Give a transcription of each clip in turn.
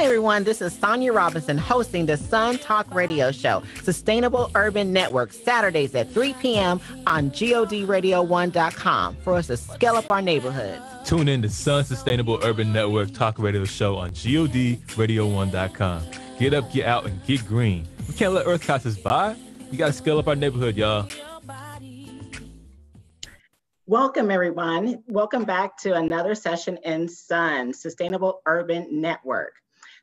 Hi, everyone. This is Sonja Robinson hosting the Sun Talk Radio Show, Sustainable Urban Network, Saturdays at 3 p.m. on GODRadio1.com for us to scale up our neighborhoods. Tune in to Sun Sustainable Urban Network Talk Radio Show on GODRadio1.com. Get up, get out, and get green. We can't let Earth pass us by. We got to scale up our neighborhood, y'all. Welcome, everyone. Welcome back to another session in Sun, Sustainable Urban Network.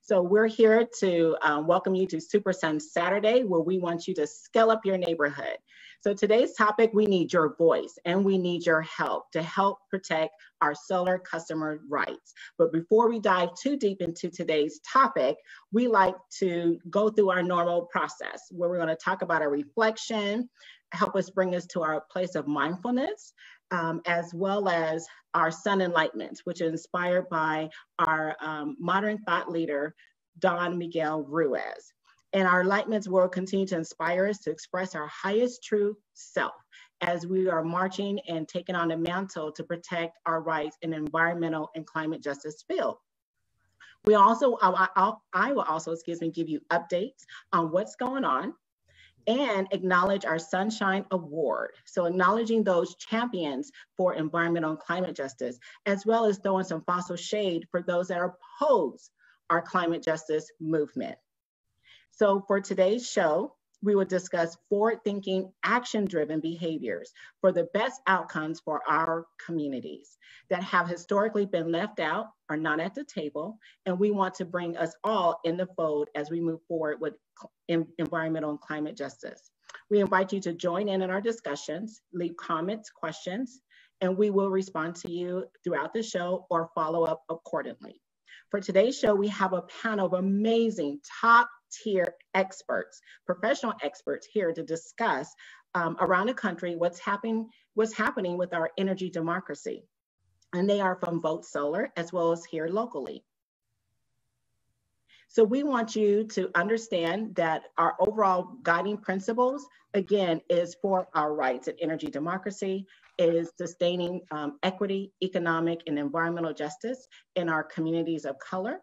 So we're here to welcome you to Super Sun Saturday, where we want you to scale up your neighborhood. So today's topic, we need your voice and we need your help to help protect our solar customer rights. But before we dive too deep into today's topic, we like to go through our normal process where we're going to talk about our reflection, help us bring us to our place of mindfulness, as well as our Sun Enlightenment, which is inspired by our modern thought leader, Don Miguel Ruiz. And our enlightenments will continue to inspire us to express our highest true self as we are marching and taking on the mantle to protect our rights in environmental and climate justice field. We also, I will also, give you updates on what's going on and acknowledge our Sunshine Award. So acknowledging those champions for environmental and climate justice, as well as throwing some fossil shade for those that oppose our climate justice movement. So for today's show, we will discuss forward-thinking, action-driven behaviors for the best outcomes for our communities that have historically been left out or not at the table, and we want to bring us all in the fold as we move forward with environmental and climate justice. We invite you to join in our discussions, leave comments, questions, and we will respond to you throughout the show or follow up accordingly. For today's show, we have a panel of amazing top-tier experts, professional experts here to discuss around the country what's happening with our energy democracy. And they are from Vote Solar as well as here locally. So we want you to understand that our overall guiding principles, again, is for our rights and energy democracy, is sustaining equity, economic, and environmental justice in our communities of color.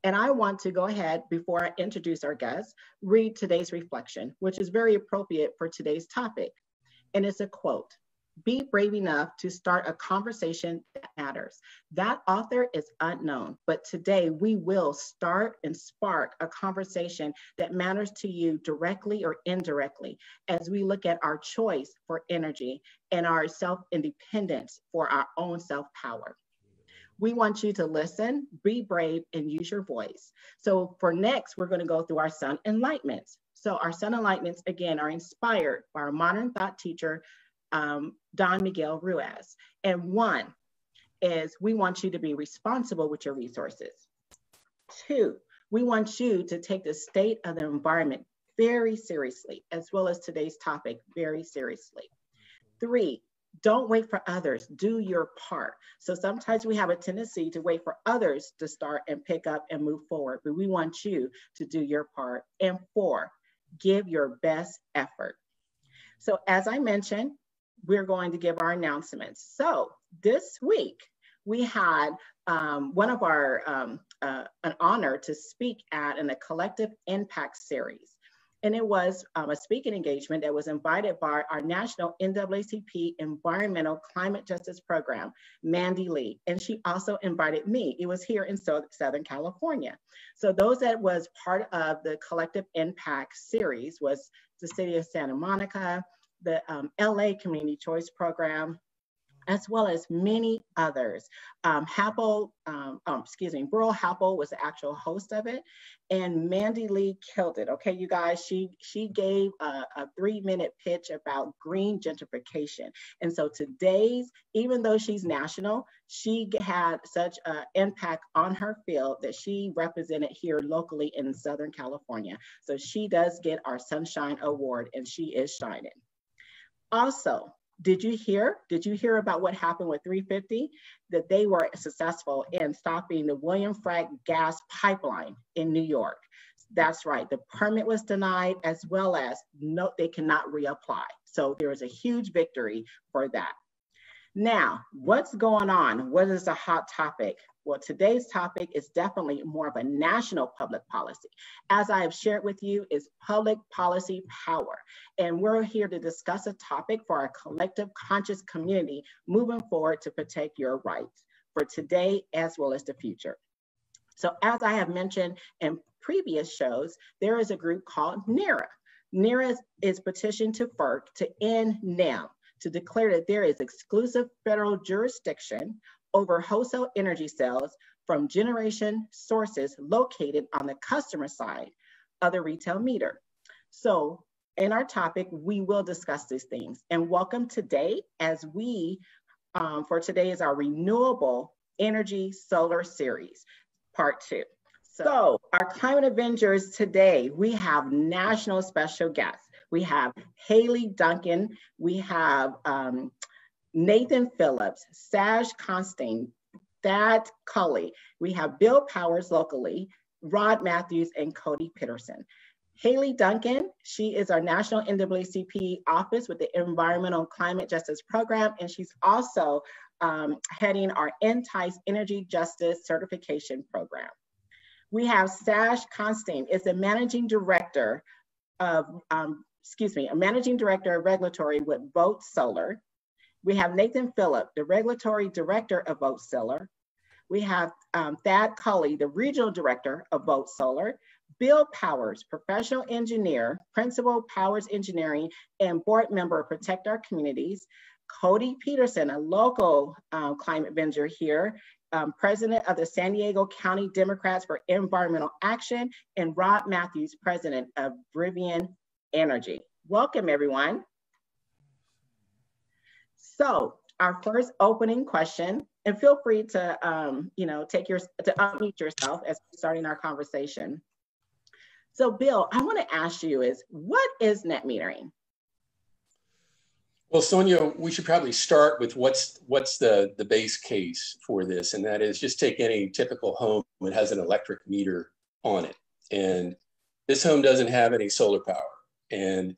And I want to go ahead, before I introduce our guests, read today's reflection, which is very appropriate for today's topic. And it's a quote: "Be brave enough to start a conversation that matters." That author is unknown, but today we will start and spark a conversation that matters to you directly or indirectly as we look at our choice for energy and our self-independence for our own self-power. We want you to listen, be brave, and use your voice. So for next, we're going to go through our Sun Enlightenments. So our Sun Enlightenments, again, are inspired by our modern thought teacher, Don Miguel Ruiz. And one is we want you to be responsible with your resources. Two, we want you to take the state of the environment very seriously, as well as today's topic very seriously. Three, don't wait for others, do your part. So sometimes we have a tendency to wait for others to start and pick up and move forward, but we want you to do your part. And four, give your best effort. So as I mentioned, we're going to give our announcements. So this week, we had one of our, an honor to speak at in a collective impact series. And it was a speaking engagement that was invited by our national NAACP Environmental Climate Justice Program, Mandy Lee. And she also invited me. It was here in Southern California. So those that was part of the collective impact series was the city of Santa Monica, the LA Community Choice Program, as well as many others. Burl Happel was the actual host of it, and Mandy Lee killed it. Okay, you guys, she gave a 3-minute pitch about green gentrification. And so today's, even though she's national, she had such an impact on her field that she represented here locally in Southern California. So she does get our Sunshine Award, and she is shining. Also, did you hear about what happened with 350? That they were successful in stopping the William Frank gas pipeline in New York. That's right, the permit was denied, as well as they cannot reapply. So there is a huge victory for that. Now, what's going on? What is a hot topic? Well, today's topic is definitely more of a national public policy. As I have shared with you, is public policy power. And we're here to discuss a topic for our collective conscious community moving forward to protect your rights for today as well as the future. So as I have mentioned in previous shows, there is a group called NERA. NERA is petitioned to FERC to end NEM, to declare that there is exclusive federal jurisdiction over wholesale energy sales from generation sources located on the customer side of the retail meter. So in our topic, we will discuss these things. And welcome today as we, for today is our Renewable Energy Solar Series, Part 2. So our Climate Avengers today, we have national special guests. We have Haley Duncan, we have Nathan Phillips, Saj Constantine, Thad Cully. We have Bill Powers locally, Rod Matthews, and Cody Peterson. Haley Duncan, she is our National NAACP office with the Environmental Climate Justice Program, and she's also heading our Entice Energy Justice Certification Program. We have Saj Constantine, is the Managing Director of, a Managing Director of Regulatory with Vote Solar. We have Nathan Phillip, the Regulatory Director of Vote Solar. We have Thad Cully, the Regional Director of Vote Solar. Bill Powers, Professional Engineer, Principal Powers Engineering, and Board Member of Protect Our Communities. Cody Peterson, a local climate avenger here, President of the San Diego County Democrats for Environmental Action, and Rod Matthews, President of Rivian Energy. Welcome, everyone. So our first opening question, and feel free to, unmute yourself as we're starting our conversation. So Bill, I want to ask you is, what is net metering? Well, Sonja, we should probably start with what's the base case for this, and that is just take any typical home that has an electric meter on it. And this home doesn't have any solar power, and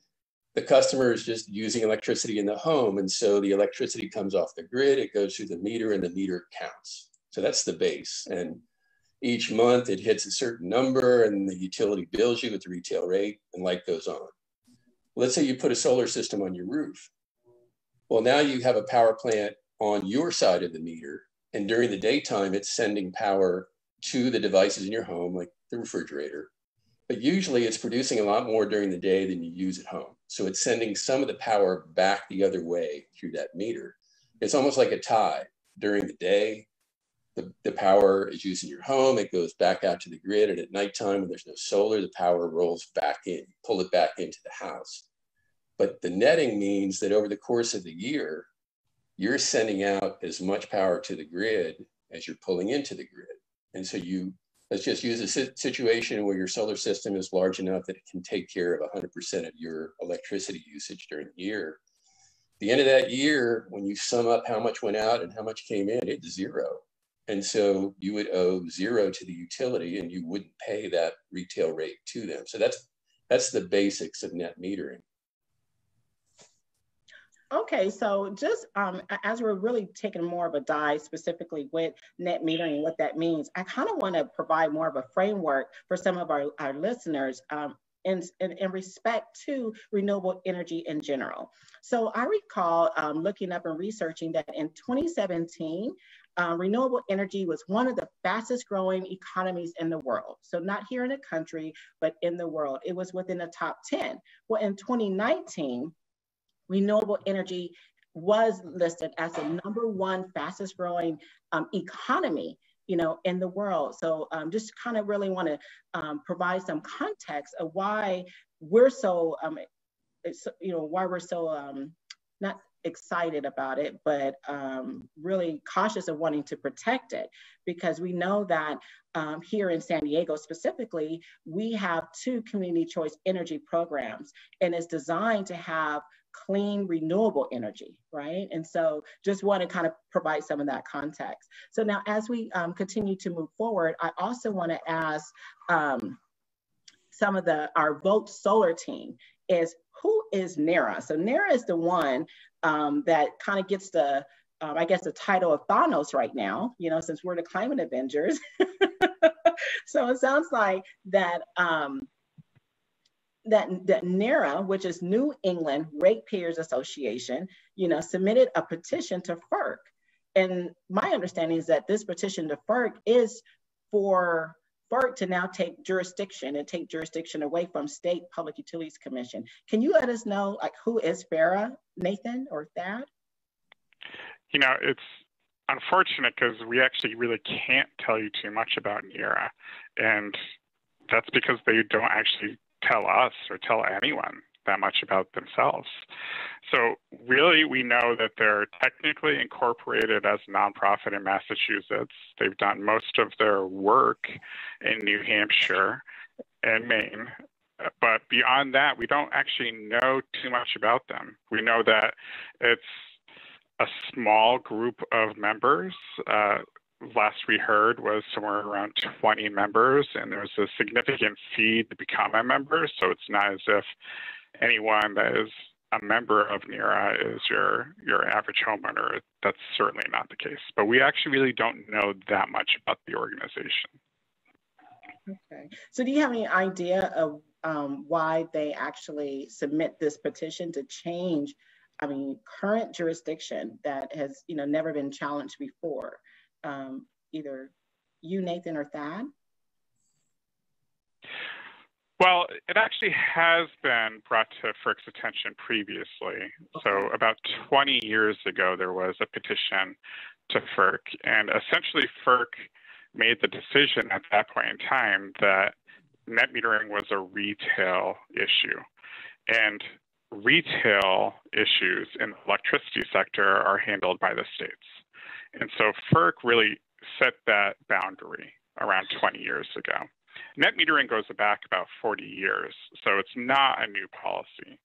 the customer is just using electricity in the home, and so the electricity comes off the grid, it goes through the meter, and the meter counts. So that's the base. And each month it hits a certain number, and the utility bills you with the retail rate, and light goes on. Let's say you put a solar system on your roof. Well, now you have a power plant on your side of the meter, and during the daytime, it's sending power to the devices in your home, like the refrigerator. But usually it's producing a lot more during the day than you use at home. So it's sending some of the power back the other way through that meter. It's almost like a tie. During the day, the power is used in your home, it goes back out to the grid, and at nighttime, when there's no solar, the power rolls back in, pull it back into the house. But the netting means that over the course of the year, you're sending out as much power to the grid as you're pulling into the grid. And so let's just use a situation where your solar system is large enough that it can take care of 100% of your electricity usage during the year. At the end of that year, when you sum up how much went out and how much came in, it's zero. And so you would owe zero to the utility, and you wouldn't pay that retail rate to them. So that's the basics of net metering. Okay, so just as we're really taking more of a dive specifically with net metering and what that means, I kind of want to provide more of a framework for some of our listeners in respect to renewable energy in general. So I recall looking up and researching that in 2017, renewable energy was one of the fastest growing economies in the world. So not here in the country, but in the world. It was within the top 10. Well, in 2019, renewable energy was listed as the #1 fastest growing economy, in the world. So just kind of really want to provide some context of why we're so, not excited about it, but really cautious of wanting to protect it, because we know that here in San Diego specifically, we have 2 community choice energy programs, and it's designed to have clean, renewable energy, right? And so just want to kind of provide some of that context. So now as we continue to move forward, I also want to ask some of our Vote Solar team is, who is NERA? So NERA is the one that kind of gets the I guess, the title of Thanos right now, you know, since we're the climate avengers. So it sounds like that that NERA, which is New England Ratepayers Association, you know, submitted a petition to FERC. And my understanding is that this petition to FERC is for FERC to now take jurisdiction away from State Public Utilities Commission. Can you let us know, like, who is FERA, Nathan or Thad? You know, it's unfortunate because we actually really can't tell you too much about NERA. And that's because they don't actually tell us or tell anyone that much about themselves. So really, we know that they're technically incorporated as a nonprofit in Massachusetts. They've done most of their work in New Hampshire and Maine. But beyond that, we don't actually know too much about them. We know that it's a small group of members. Last we heard was somewhere around 20 members, and there's a significant fee to become a member. So it's not as if anyone that is a member of NERA is your average homeowner. That's certainly not the case. But we actually really don't know that much about the organization. Okay. So do you have any idea of why they actually submit this petition to change, I mean, current jurisdiction that has, you know, never been challenged before? Either you, Nathan, or Thad? Well, it actually has been brought to FERC's attention previously. Okay. So about 20 years ago, there was a petition to FERC, and essentially FERC made the decision at that point in time that net metering was a retail issue. And retail issues in the electricity sector are handled by the states. And so FERC really set that boundary around 20 years ago. Net metering goes back about 40 years, so it's not a new policy.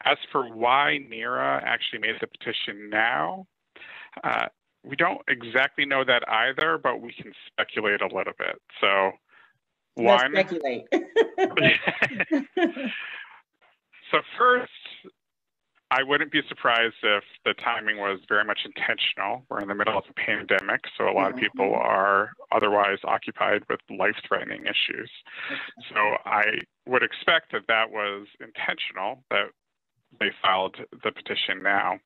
As for why NERA actually made the petition now, we don't exactly know that either, but we can speculate a little bit. So, one, let's speculate. So first, I wouldn't be surprised if the timing was very much intentional. We're in the middle of a pandemic, so a lot of people are otherwise occupied with life-threatening issues. So I would expect that that was intentional, that they filed the petition now.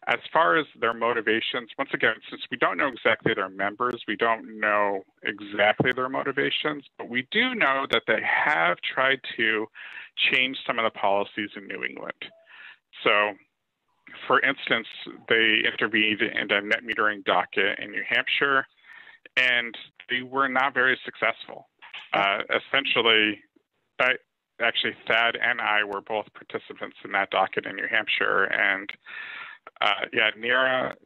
As far as their motivations, once again, since we don't know exactly their members, we don't know exactly their motivations, but we do know that they have tried to change some of the policies in New England. So, for instance, they intervened in a net metering docket in New Hampshire, and they were not very successful. Essentially, actually, Thad and I were both participants in that docket in New Hampshire, and NERA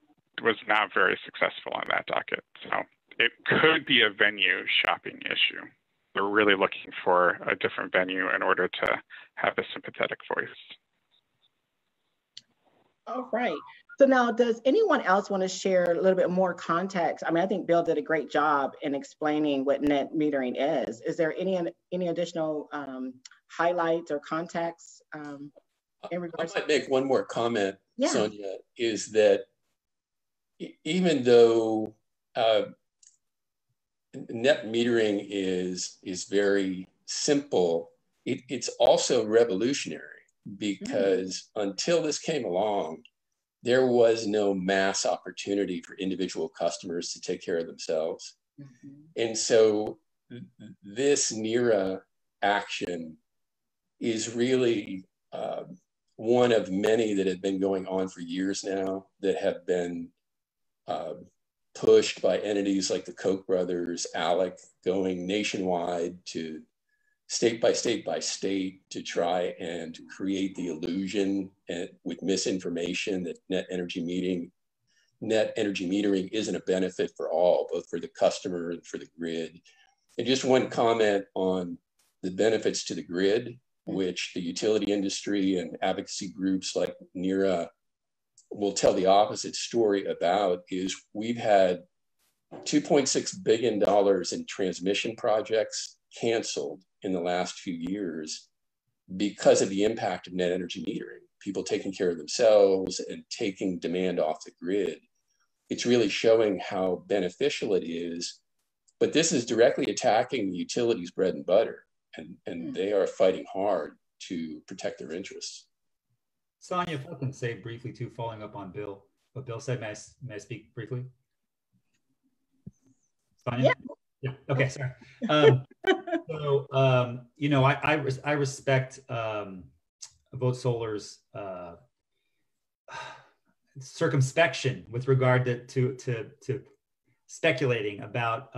was not very successful on that docket. So it could be a venue shopping issue. We're really looking for a different venue in order to have a sympathetic voice. All right. So now, does anyone else want to share a little bit more context? I mean, I think Bill did a great job in explaining what net metering is. Is there any additional highlights or context in regards? I might make one more comment, yeah. Sonja, is that even though net metering is very simple, it's also revolutionary. Because until this came along, there was no mass opportunity for individual customers to take care of themselves. And so this NERA action is really one of many that have been going on for years now, that have been pushed by entities like the Koch brothers, ALEC, going nationwide to state by state to try and create the illusion with misinformation that net energy metering isn't a benefit for all, both for the customer and for the grid. And just one comment on the benefits to the grid, which the utility industry and advocacy groups like NERA will tell the opposite story about, is we've had $2.6 billion in transmission projects canceled in the last few years because of the impact of net energy metering, people taking care of themselves and taking demand off the grid. it's really showing how beneficial it is. But this is directly attacking the utilities' bread and butter, and they are fighting hard to protect their interests. Sonja, if I can say briefly too, following up on Bill, what Bill said, may I speak briefly? Sonja? Yeah. Yeah. Okay. Sorry. You know, I respect Vote Solar's circumspection with regard to speculating about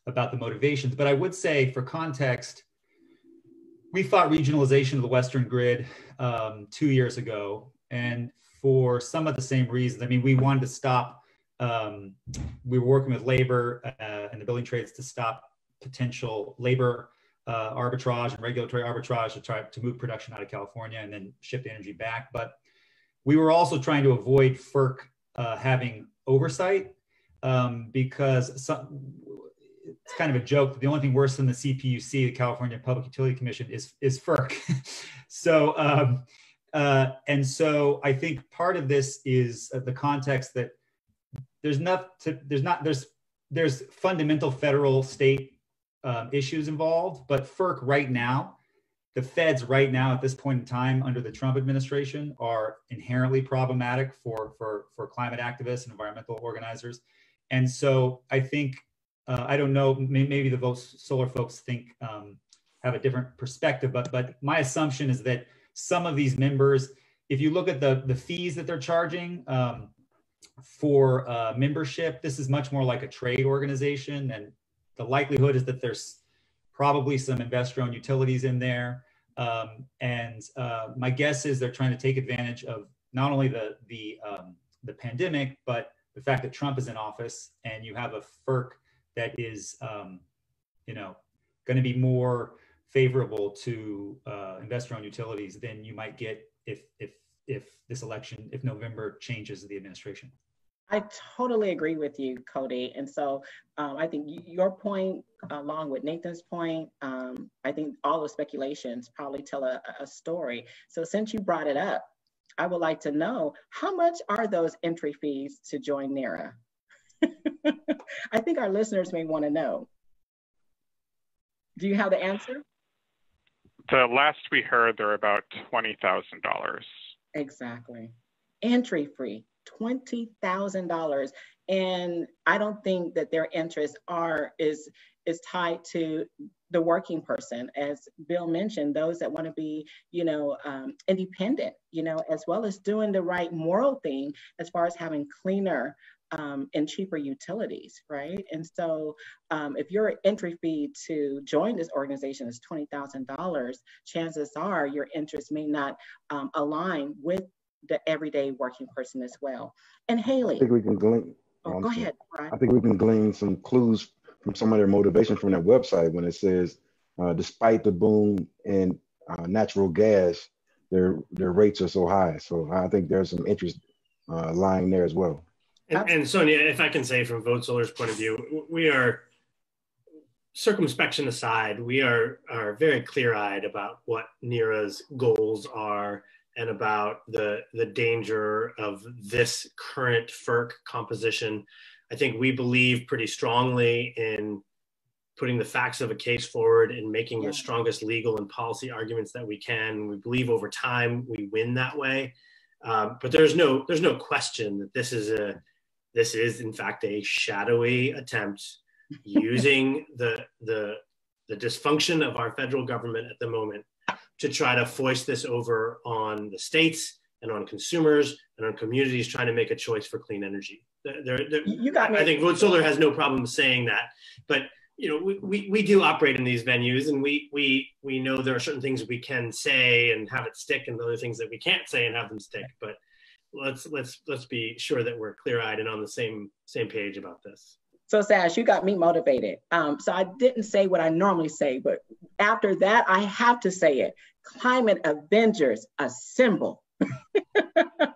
the motivations. But I would say, for context, we fought regionalization of the Western grid 2 years ago, and for some of the same reasons. I mean, we wanted to stop. We were working with labor and the building trades to stop potential labor arbitrage and regulatory arbitrage to try to move production out of California and then ship the energy back. But we were also trying to avoid FERC having oversight because it's kind of a joke. The only thing worse than the CPUC, the California Public Utility Commission, is FERC. So and so I think part of this is the context that there's fundamental federal state issues involved, but FERC right now, the feds right now at this point in time under the Trump administration are inherently problematic for climate activists and environmental organizers. And so I think, I don't know, maybe the Vote Solar folks think have a different perspective, but my assumption is that some of these members, if you look at the fees that they're charging for membership, this is much more like a trade organization, and the likelihood is that there's probably some investor-owned utilities in there. My guess is they're trying to take advantage of not only the pandemic, but the fact that Trump is in office, and you have a FERC that is, you know, going to be more favorable to investor-owned utilities than you might get if this election, if November changes the administration. I totally agree with you, Cody. And so I think your point, along with Nathan's point, I think all the speculations probably tell a story. So since you brought it up, I would like to know, how much are those entry fees to join NERA? I think our listeners may want to know. Do you have the answer? The last we heard, they're about $20,000. Exactly. Entry fee, $20,000. And I don't think that their interests is tied to the working person. As Bill mentioned, those that want to be, you know, independent, you know, as well as doing the right moral thing as far as having cleaner and cheaper utilities, right? And so if your entry fee to join this organization is $20,000, chances are your interests may not align with the everyday working person as well. And Haley. I think we can glean. Go ahead, Brian. I think we can glean some clues from some of their motivation from their website when it says, despite the boom in natural gas, their rates are so high. So I think there's some interest lying there as well. And Sonja, if I can say from Vote Solar's point of view, we are, circumspection aside, we are very clear-eyed about what NERA's goals are and about the danger of this current FERC composition. I think we believe pretty strongly in putting the facts of a case forward and making the strongest legal and policy arguments that we can. We believe over time we win that way. But there's no question that this is in fact a shadowy attempt using the dysfunction of our federal government at the moment to try to foist this over on the states and on consumers and on communities trying to make a choice for clean energy. You got me. I think Vote Solar has no problem saying that, but you know, we do operate in these venues, and we know there are certain things we can say and have it stick, and other things that we can't say and have them stick. But let's be sure that we're clear-eyed and on the same page about this. So Sash, you got me motivated. So I didn't say what I normally say, but after that, I have to say it. Climate Avengers, assemble.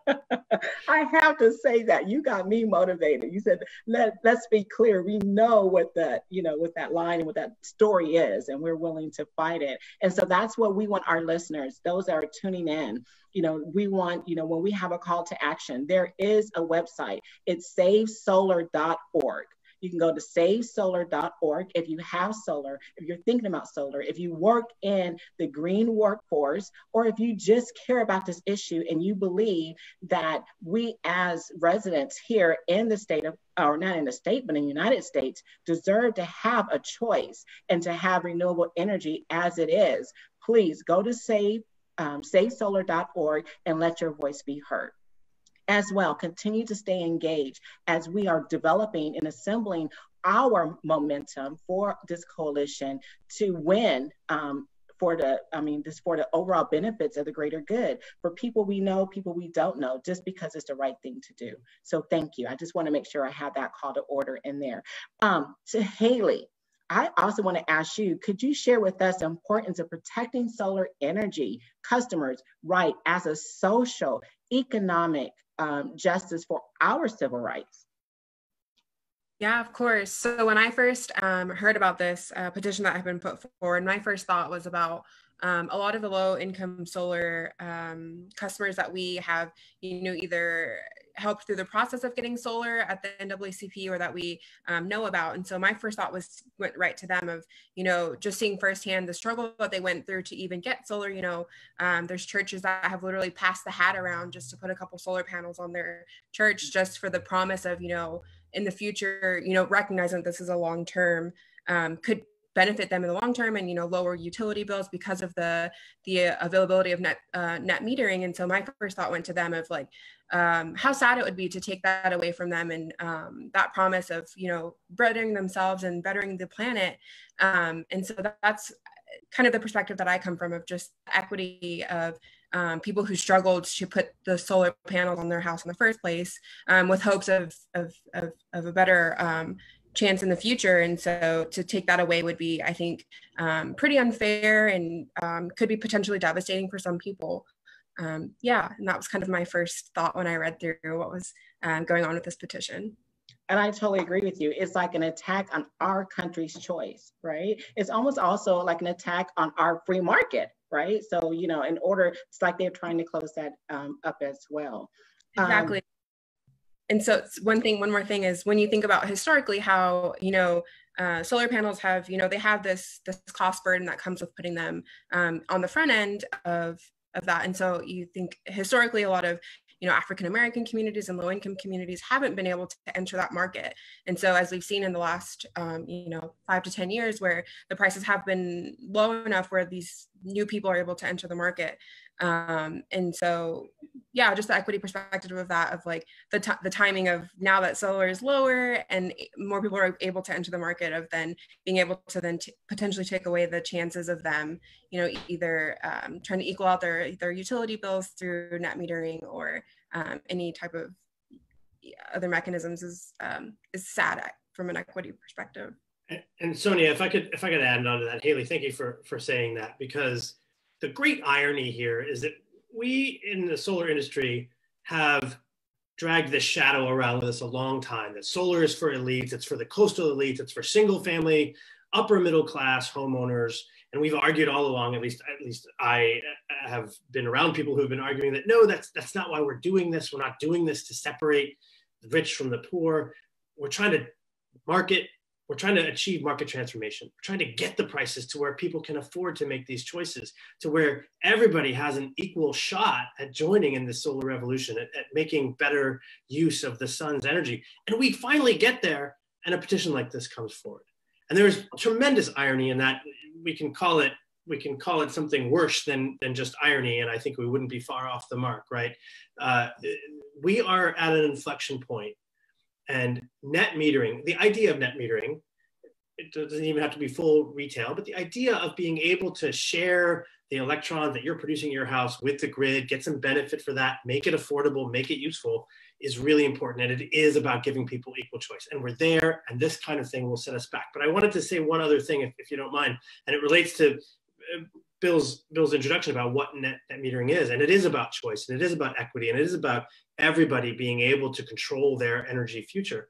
I have to say that you got me motivated. You said, let's be clear. We know what that, what that line and what that story is, and we're willing to fight it. And so that's what we want our listeners, those that are tuning in. We want, when we have a call to action, there is a website. It's savesolar.org. You can go to savesolar.org if you have solar, if you're thinking about solar, if you work in the green workforce, or if you just care about this issue and you believe that we as residents here in the state of, or not in the state, but in the United States, deserve to have a choice and to have renewable energy as it is. Please go to savesolar.org and let your voice be heard. As well, continue to stay engaged as we are developing and assembling our momentum for this coalition to win for the overall benefits of the greater good for people we know, people we don't know, just because it's the right thing to do. So thank you. I just want to make sure I have that call to order in there. To Haley, I also want to ask you, could you share with us the importance of protecting solar energy customers' right as a social, economic justice for our civil rights? Yeah, of course. So when I first heard about this petition that had been put forward, my first thought was about a lot of the low-income solar customers that we have, either helped through the process of getting solar at the NAACP or that we know about. And so my first thought went right to them of, just seeing firsthand the struggle that they went through to even get solar. There's churches that have literally passed the hat around just to put a couple solar panels on their church, just for the promise of, in the future, recognizing that this is a long-term, could benefit them in the long term and, lower utility bills because of the availability of net metering. And so my first thought went to them of like, how sad it would be to take that away from them and that promise of, bettering themselves and bettering the planet. And so that's kind of the perspective that I come from, of just equity of people who struggled to put the solar panels on their house in the first place with hopes of a better chance in the future. And so to take that away would be, I think, pretty unfair and could be potentially devastating for some people. And that was kind of my first thought when I read through what was going on with this petition. And I totally agree with you. It's like an attack on our country's choice, right? It's almost also like an attack on our free market, right? So, it's like they're trying to close that up as well. Exactly. And so one more thing is, when you think about historically how, solar panels have, they have this cost burden that comes with putting them on the front end of that. And so you think historically a lot of, African-American communities and low-income communities haven't been able to enter that market. And so as we've seen in the last, 5 to 10 years, where the prices have been low enough where these new people are able to enter the market. And so, just the equity perspective of that, of like the timing of now that solar is lower and more people are able to enter the market, of then being able to then potentially take away the chances of them, either trying to equal out their utility bills through net metering or any type of other mechanisms is sad from an equity perspective. And Sonja, if I could add on to that, Haley, thank you for saying that, because the great irony here is that we in the solar industry have dragged this shadow around with us a long time, that solar is for elites, it's for the coastal elites, it's for single family, upper middle class homeowners. And we've argued all along, at least I have been around people who've been arguing that, no, that's not why we're doing this. We're not doing this to separate the rich from the poor. We're trying to achieve market transformation. We're trying to get the prices to where people can afford to make these choices, to where everybody has an equal shot at joining in the solar revolution, at making better use of the sun's energy. And we finally get there, and a petition like this comes forward. And there's tremendous irony in that. We can call it something worse than just irony, and I think we wouldn't be far off the mark, right? We are at an inflection point. And net metering, the idea of net metering, it doesn't even have to be full retail, but the idea of being able to share the electrons that you're producing in your house with the grid, get some benefit for that, make it affordable, make it useful, is really important. And it is about giving people equal choice. And we're there, and this kind of thing will set us back. But I wanted to say one other thing, if you don't mind, and it relates to Bill's introduction about what net metering is, and it is about choice, and it is about equity, and it is about everybody being able to control their energy future.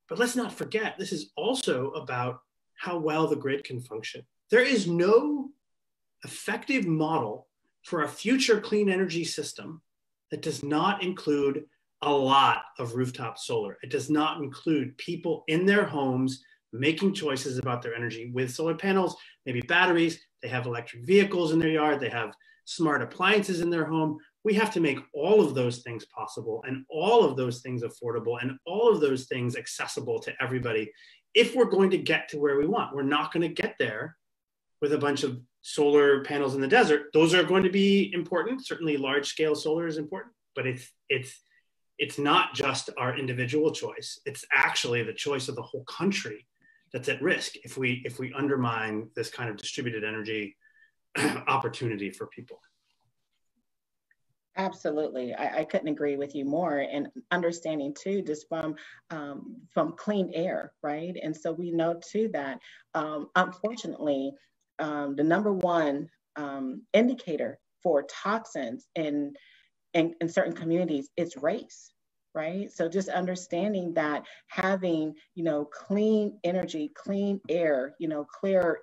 But let's not forget, this is also about how well the grid can function. There is no effective model for a future clean energy system that does not include a lot of rooftop solar. It does not include people in their homes making choices about their energy with solar panels, maybe batteries. They have electric vehicles in their yard. They have smart appliances in their home. We have to make all of those things possible and all of those things affordable and all of those things accessible to everybody if we're going to get to where we want. We're not going to get there with a bunch of solar panels in the desert. Those are going to be important. Certainly large scale solar is important, but it's not just our individual choice. It's actually the choice of the whole country that's at risk if we undermine this kind of distributed energy opportunity for people. Absolutely, I couldn't agree with you more. And understanding too, just from clean air, right? And so we know too that unfortunately, the number one indicator for toxins in certain communities is race. Right. So just understanding that having, clean energy, clean air, clear,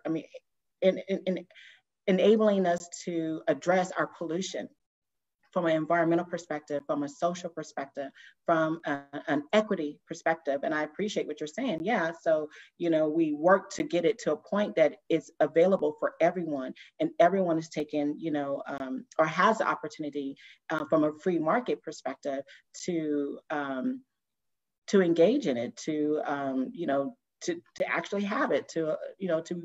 enabling us to address our pollution from an environmental perspective, from a social perspective, from an equity perspective. And I appreciate what you're saying. Yeah. So, we work to get it to a point that it's available for everyone, and everyone is taken, or has the opportunity from a free market perspective to engage in it, to actually have it, to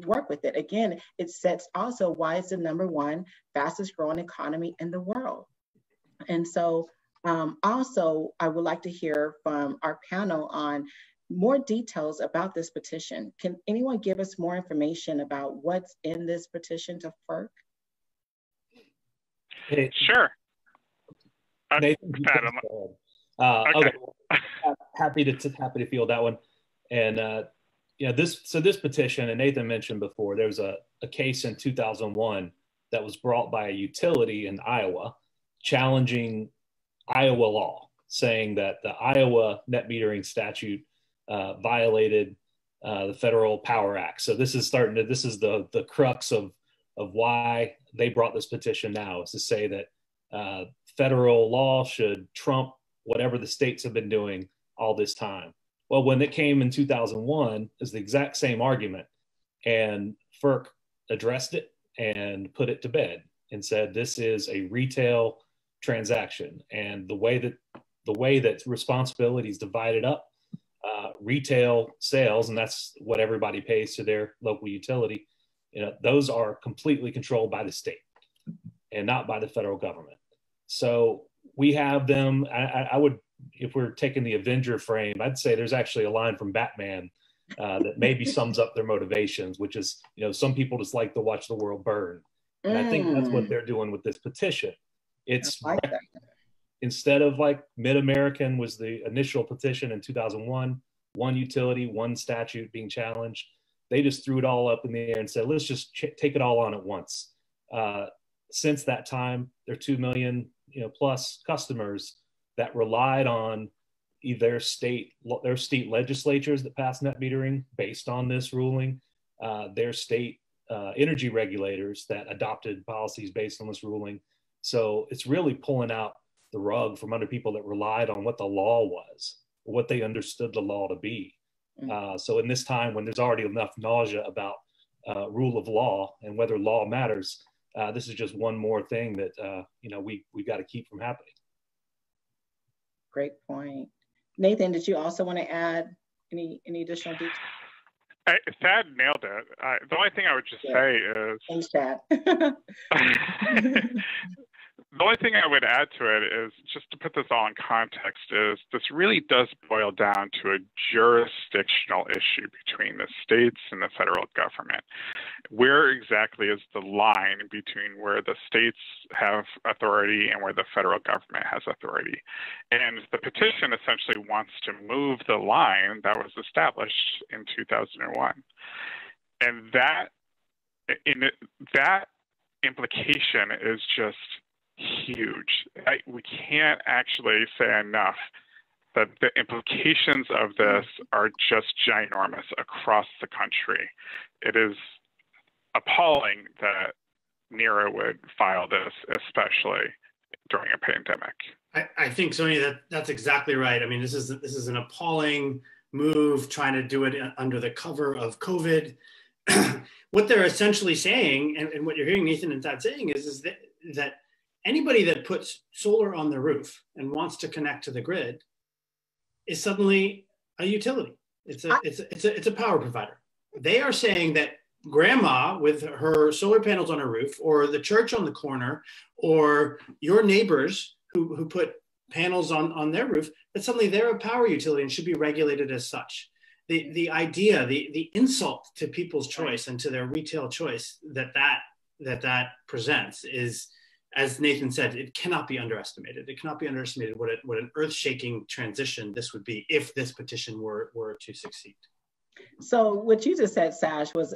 work with it. Again, it sets also why it's the number one fastest growing economy in the world. And so also, I would like to hear from our panel on more details about this petition. Can anyone give us more information about what's in this petition to FERC? Hey, sure. Nathan, okay. happy to field that one. And this petition, and Nathan mentioned before, there was a case in 2001 that was brought by a utility in Iowa challenging Iowa law, saying that the Iowa net metering statute violated the Federal Power Act. So this is the crux of why they brought this petition now, is to say that federal law should trump whatever the states have been doing all this time. Well, when it came in 2001, it's the exact same argument, and FERC addressed it and put it to bed and said this is a retail transaction, and the way that responsibility is divided up, retail sales, and that's what everybody pays to their local utility, those are completely controlled by the state and not by the federal government. So we have them. I would, if we're taking the Avenger frame, I'd say there's actually a line from Batman that maybe sums up their motivations, which is, some people just like to watch the world burn. And I think that's what they're doing with this petition. It's like instead of like Mid-American was the initial petition in 2001, one utility, one statute being challenged. They just threw it all up in the air and said, let's just take it all on at once. Since that time, there are 2 million plus customers that relied on their state legislatures that passed net metering based on this ruling, their state energy regulators that adopted policies based on this ruling. So it's really pulling out the rug from under people that relied on what the law was, what they understood the law to be. So in this time when there's already enough nausea about rule of law and whether law matters, this is just one more thing that we got to keep from happening. Great point. Nathan, did you also want to add any additional details? Thad nailed it. The only thing I would just say is... Thanks, Thad. The only thing I would add to it is, just to put this all in context, is this really does boil down to a jurisdictional issue between the states and the federal government. Where exactly is the line between where the states have authority and where the federal government has authority? And the petition essentially wants to move the line that was established in 2001. And that implication is just huge. We can't actually say enough that the implications of this are just ginormous across the country. It is appalling that NERA would file this, especially during a pandemic. I think, Sonja, that's exactly right. I mean, this is an appalling move, trying to do it under the cover of COVID. What they're essentially saying, and what you're hearing Nathan and Thad saying, is that anybody that puts solar on the roof and wants to connect to the grid is suddenly a utility. It's a power provider. They are saying that grandma with her solar panels on her roof, or the church on the corner, or your neighbors who put panels on their roof, that suddenly they're a power utility and should be regulated as such. The idea, the insult to people's choice and to their retail choice that presents is, as Nathan said, it cannot be underestimated. It cannot be underestimated what an earth-shaking transition this would be if this petition were to succeed. So what you just said, Sash, was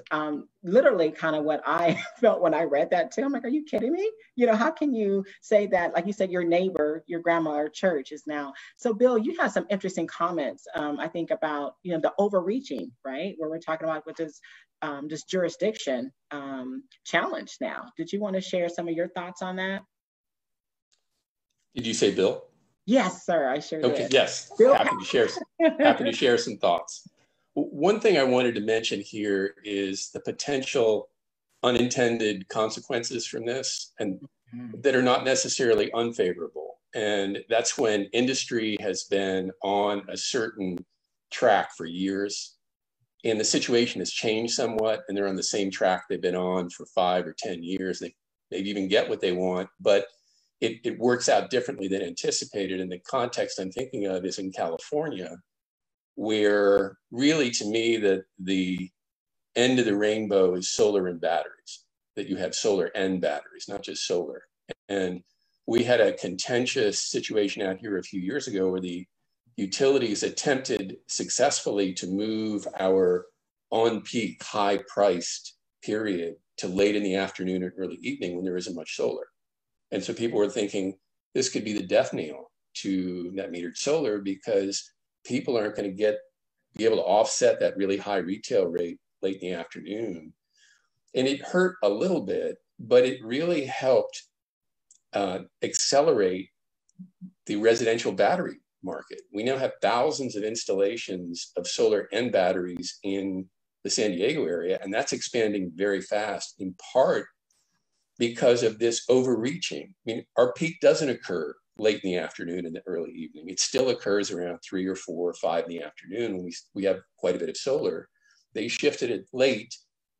literally kind of what I felt when I read that too. I'm like, are you kidding me? You know, how can you say that? Like you said, your neighbor, your grandma or church is now. So Bill, you had some interesting comments, I think, about, you know, the overreaching, right? Where we're talking about with this jurisdiction challenge now. Did you want to share some of your thoughts on that? Did you say Bill? Yes, sir, I sure did. Okay, yes, Bill? happy to share some thoughts. One thing I wanted to mention here is the potential unintended consequences from this, and that are not necessarily unfavorable. And that's when industry has been on a certain track for years, and the situation has changed somewhat, and they're on the same track they've been on for 5 or 10 years. They maybe even get what they want, but it works out differently than anticipated. And the context I'm thinking of is in California, where really, to me, the end of the rainbow is solar and batteries, that you have solar and batteries, not just solar. And we had a contentious situation out here a few years ago where the utilities attempted successfully to move our on-peak, high-priced period to late in the afternoon or early evening when there isn't much solar. And so people were thinking this could be the death knell to net metered solar, because people aren't going to be able to offset that really high retail rate late in the afternoon. And it hurt a little bit, but it really helped accelerate the residential battery market. We now have thousands of installations of solar and batteries in the San Diego area, and that's expanding very fast, in part because of this overreaching. I mean, our peak doesn't occur late in the afternoon and the early evening. It still occurs around 3 or 4 or 5 in the afternoon when we have quite a bit of solar. They shifted it late.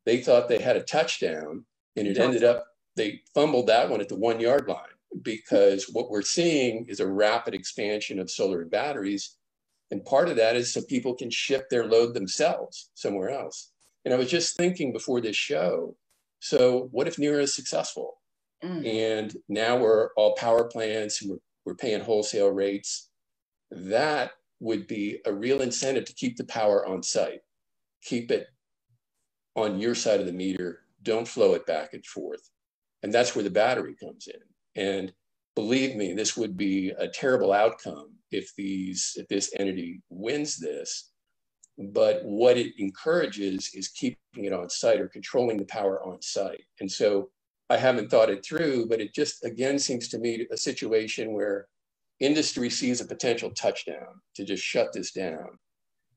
They thought they had a touchdown, and it ended up, they fumbled that one at the 1 yard line, because what we're seeing is a rapid expansion of solar and batteries. And part of that is so people can shift their load themselves somewhere else. And I was just thinking before this show, so what if NERA is successful? And now we're all power plants and we're paying wholesale rates. That would be a real incentive to keep the power on site. Keep it on your side of the meter. Don't flow it back and forth. And that's where the battery comes in. And believe me, this would be a terrible outcome if this entity wins this. But what it encourages is keeping it on site, or controlling the power on site. And so I haven't thought it through, but it just, again, seems to me a situation where industry sees a potential touchdown to just shut this down.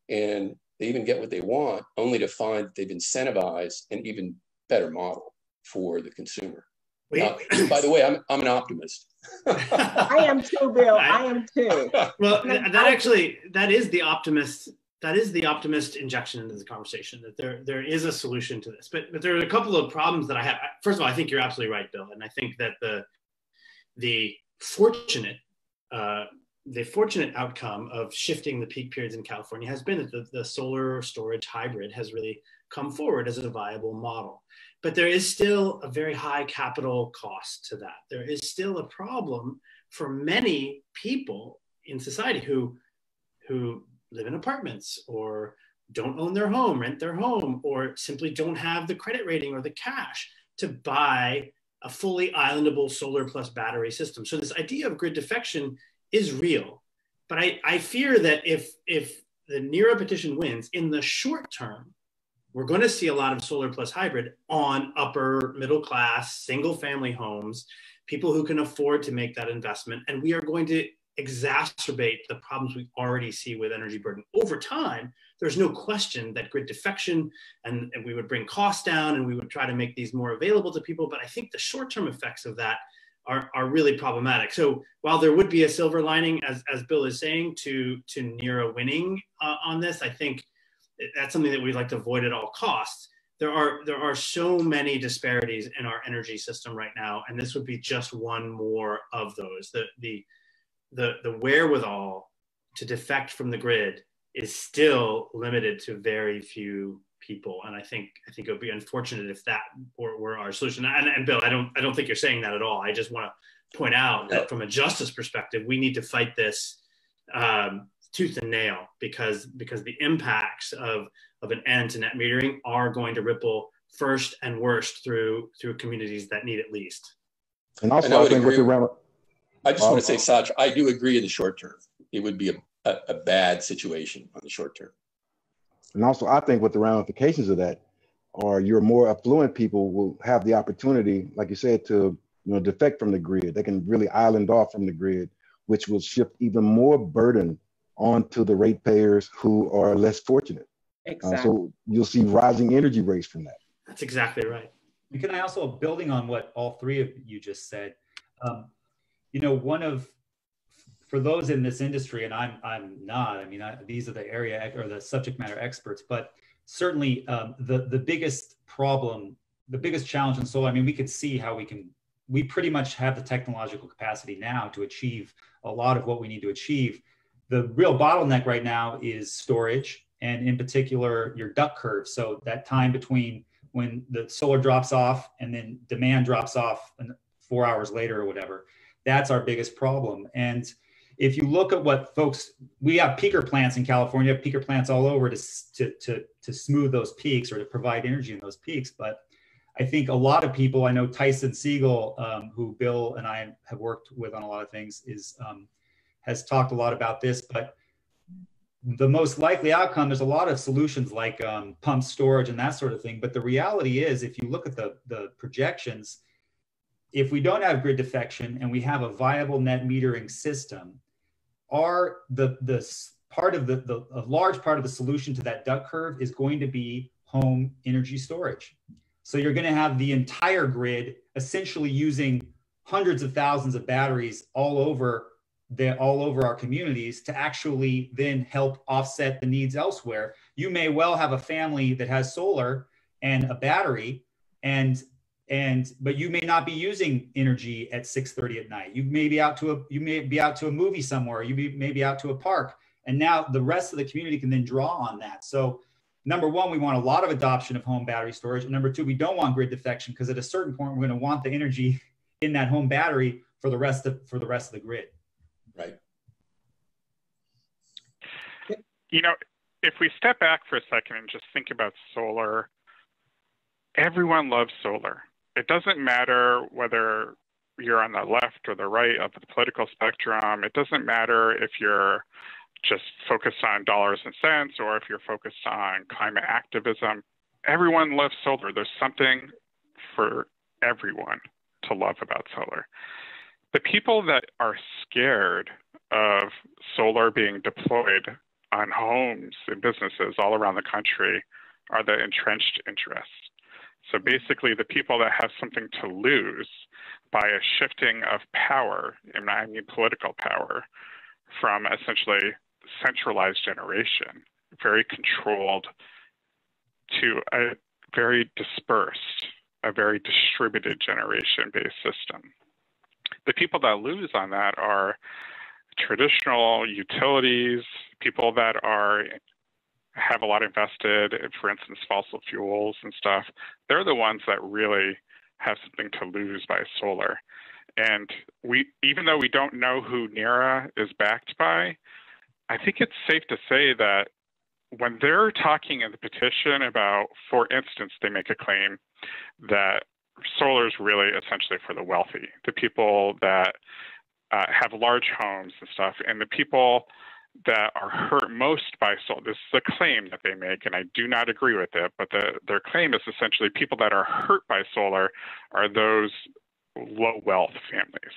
And they even get what they want, only to find that they've incentivized an even better model for the consumer. By the way, I'm an optimist. I am too, Bill. I am too. Well, that is the optimist. That is the optimist injection into the conversation, that there is a solution to this. But there are a couple of problems that I have. First of all, I think you're absolutely right, Bill. And I think that the fortunate outcome of shifting the peak periods in California has been that the solar storage hybrid has really come forward as a viable model. But there is still a very high capital cost to that. There is still a problem for many people in society who live in apartments, or don't own their home, rent their home, or simply don't have the credit rating or the cash to buy a fully islandable solar plus battery system. So this idea of grid defection is real, but I fear that if the NERA petition wins, in the short term, we're going to see a lot of solar plus hybrid on upper middle class, single family homes, people who can afford to make that investment. And we are going to exacerbate the problems we already see with energy burden. Over time, there's no question that grid defection and we would bring costs down and we would try to make these more available to people. But I think the short-term effects of that are really problematic. So while there would be a silver lining, as Bill is saying, to NERA winning on this, I think that's something that we'd like to avoid at all costs. There are so many disparities in our energy system right now, and this would be just one more of those. The wherewithal to defect from the grid is still limited to very few people, and I think it would be unfortunate if that were our solution. And Bill, I don't think you're saying that at all. I just want to point out that from a justice perspective, we need to fight this tooth and nail, because the impacts of an end to net metering are going to ripple first and worst through communities that need it least. And also, I think with the round. I just want to say, Saj, I do agree in the short term. It would be a bad situation on the short term. And also, I think what the ramifications of that are, your more affluent people will have the opportunity, like you said, to defect from the grid. They can really island off from the grid, which will shift even more burden onto the ratepayers who are less fortunate. Exactly. So you'll see rising energy rates from that. That's exactly right. And can I also, building on what all three of you just said, for those in this industry, and I'm not, these are the area or the subject matter experts, but certainly the biggest problem, the biggest challenge in solar, we could see how we pretty much have the technological capacity now to achieve a lot of what we need to achieve. The real bottleneck right now is storage, and in particular, your duck curve. So that time between when the solar drops off and then demand drops off 4 hours later or whatever, that's our biggest problem. And if you look at what we have peaker plants in California, peaker plants all over to smooth those peaks or to provide energy in those peaks. But I think a lot of people, I know Tyson Siegel, who Bill and I have worked with on a lot of things, has talked a lot about this, but the most likely outcome, there's a lot of solutions like pump storage and that sort of thing. But the reality is, if you look at the projections, if we don't have grid defection and we have a viable net metering system, a large part of the solution to that duck curve is going to be home energy storage. So you're going to have the entire grid essentially using hundreds of thousands of batteries all over our communities to actually then help offset the needs elsewhere. You may well have a family that has solar and a battery, but you may not be using energy at 6:30 at night. You may be out to a movie somewhere. You may be out to a park, and now the rest of the community can then draw on that. So, number one, we want a lot of adoption of home battery storage, and number two, we don't want grid defection, because at a certain point, we're going to want the energy in that home battery for the rest of the grid. Right. If we step back for a second and just think about solar, everyone loves solar. It doesn't matter whether you're on the left or the right of the political spectrum. It doesn't matter if you're just focused on dollars and cents or if you're focused on climate activism. Everyone loves solar. There's something for everyone to love about solar. The people that are scared of solar being deployed on homes and businesses all around the country are the entrenched interests. So basically, the people that have something to lose by a shifting of power, and I mean political power, from essentially centralized generation, very controlled, to a very dispersed, a very distributed generation-based system. The people that lose on that are traditional utilities, people that have a lot invested in, for instance, fossil fuels and stuff. They're the ones that really have something to lose by solar. And even though we don't know who NERA is backed by, I think it's safe to say that when they're talking in the petition about, for instance, they make a claim that solar is really essentially for the wealthy, the people that have large homes and stuff, and the people that are hurt most by solar. This is a claim that they make, and I do not agree with it, but their claim is essentially people that are hurt by solar are those low wealth families.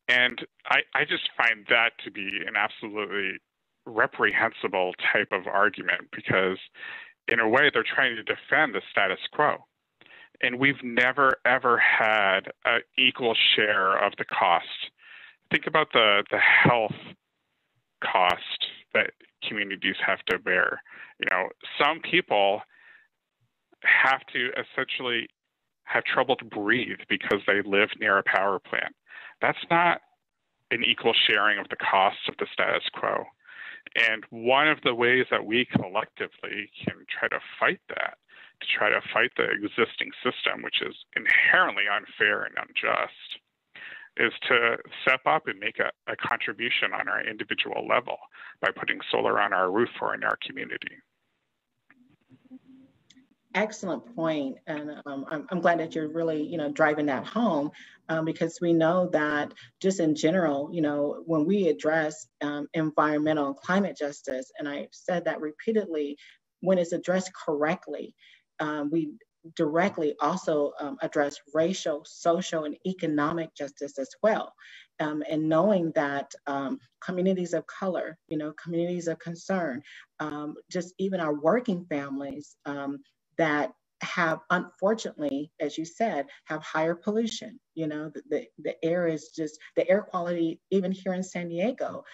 And I just find that to be an absolutely reprehensible type of argument, because in a way they're trying to defend the status quo. And we've never, ever had an equal share of the cost. Think about the health cost that communities have to bear. You know, some people have to essentially have trouble to breathe because they live near a power plant. That's not an equal sharing of the costs of the status quo. And one of the ways that we collectively can try to fight that, to try to fight the existing system, which is inherently unfair and unjust, is to step up and make a contribution on our individual level by putting solar on our roof or in our community. Excellent point. And I'm glad that you're really, driving that home, because we know that just in general, when we address environmental and climate justice, and I've said that repeatedly, when it's addressed correctly, we directly also address racial, social, and economic justice as well. And knowing that communities of color, communities of concern, just even our working families that have, unfortunately, as you said, have higher pollution. The air is just, the air quality, even here in San Diego,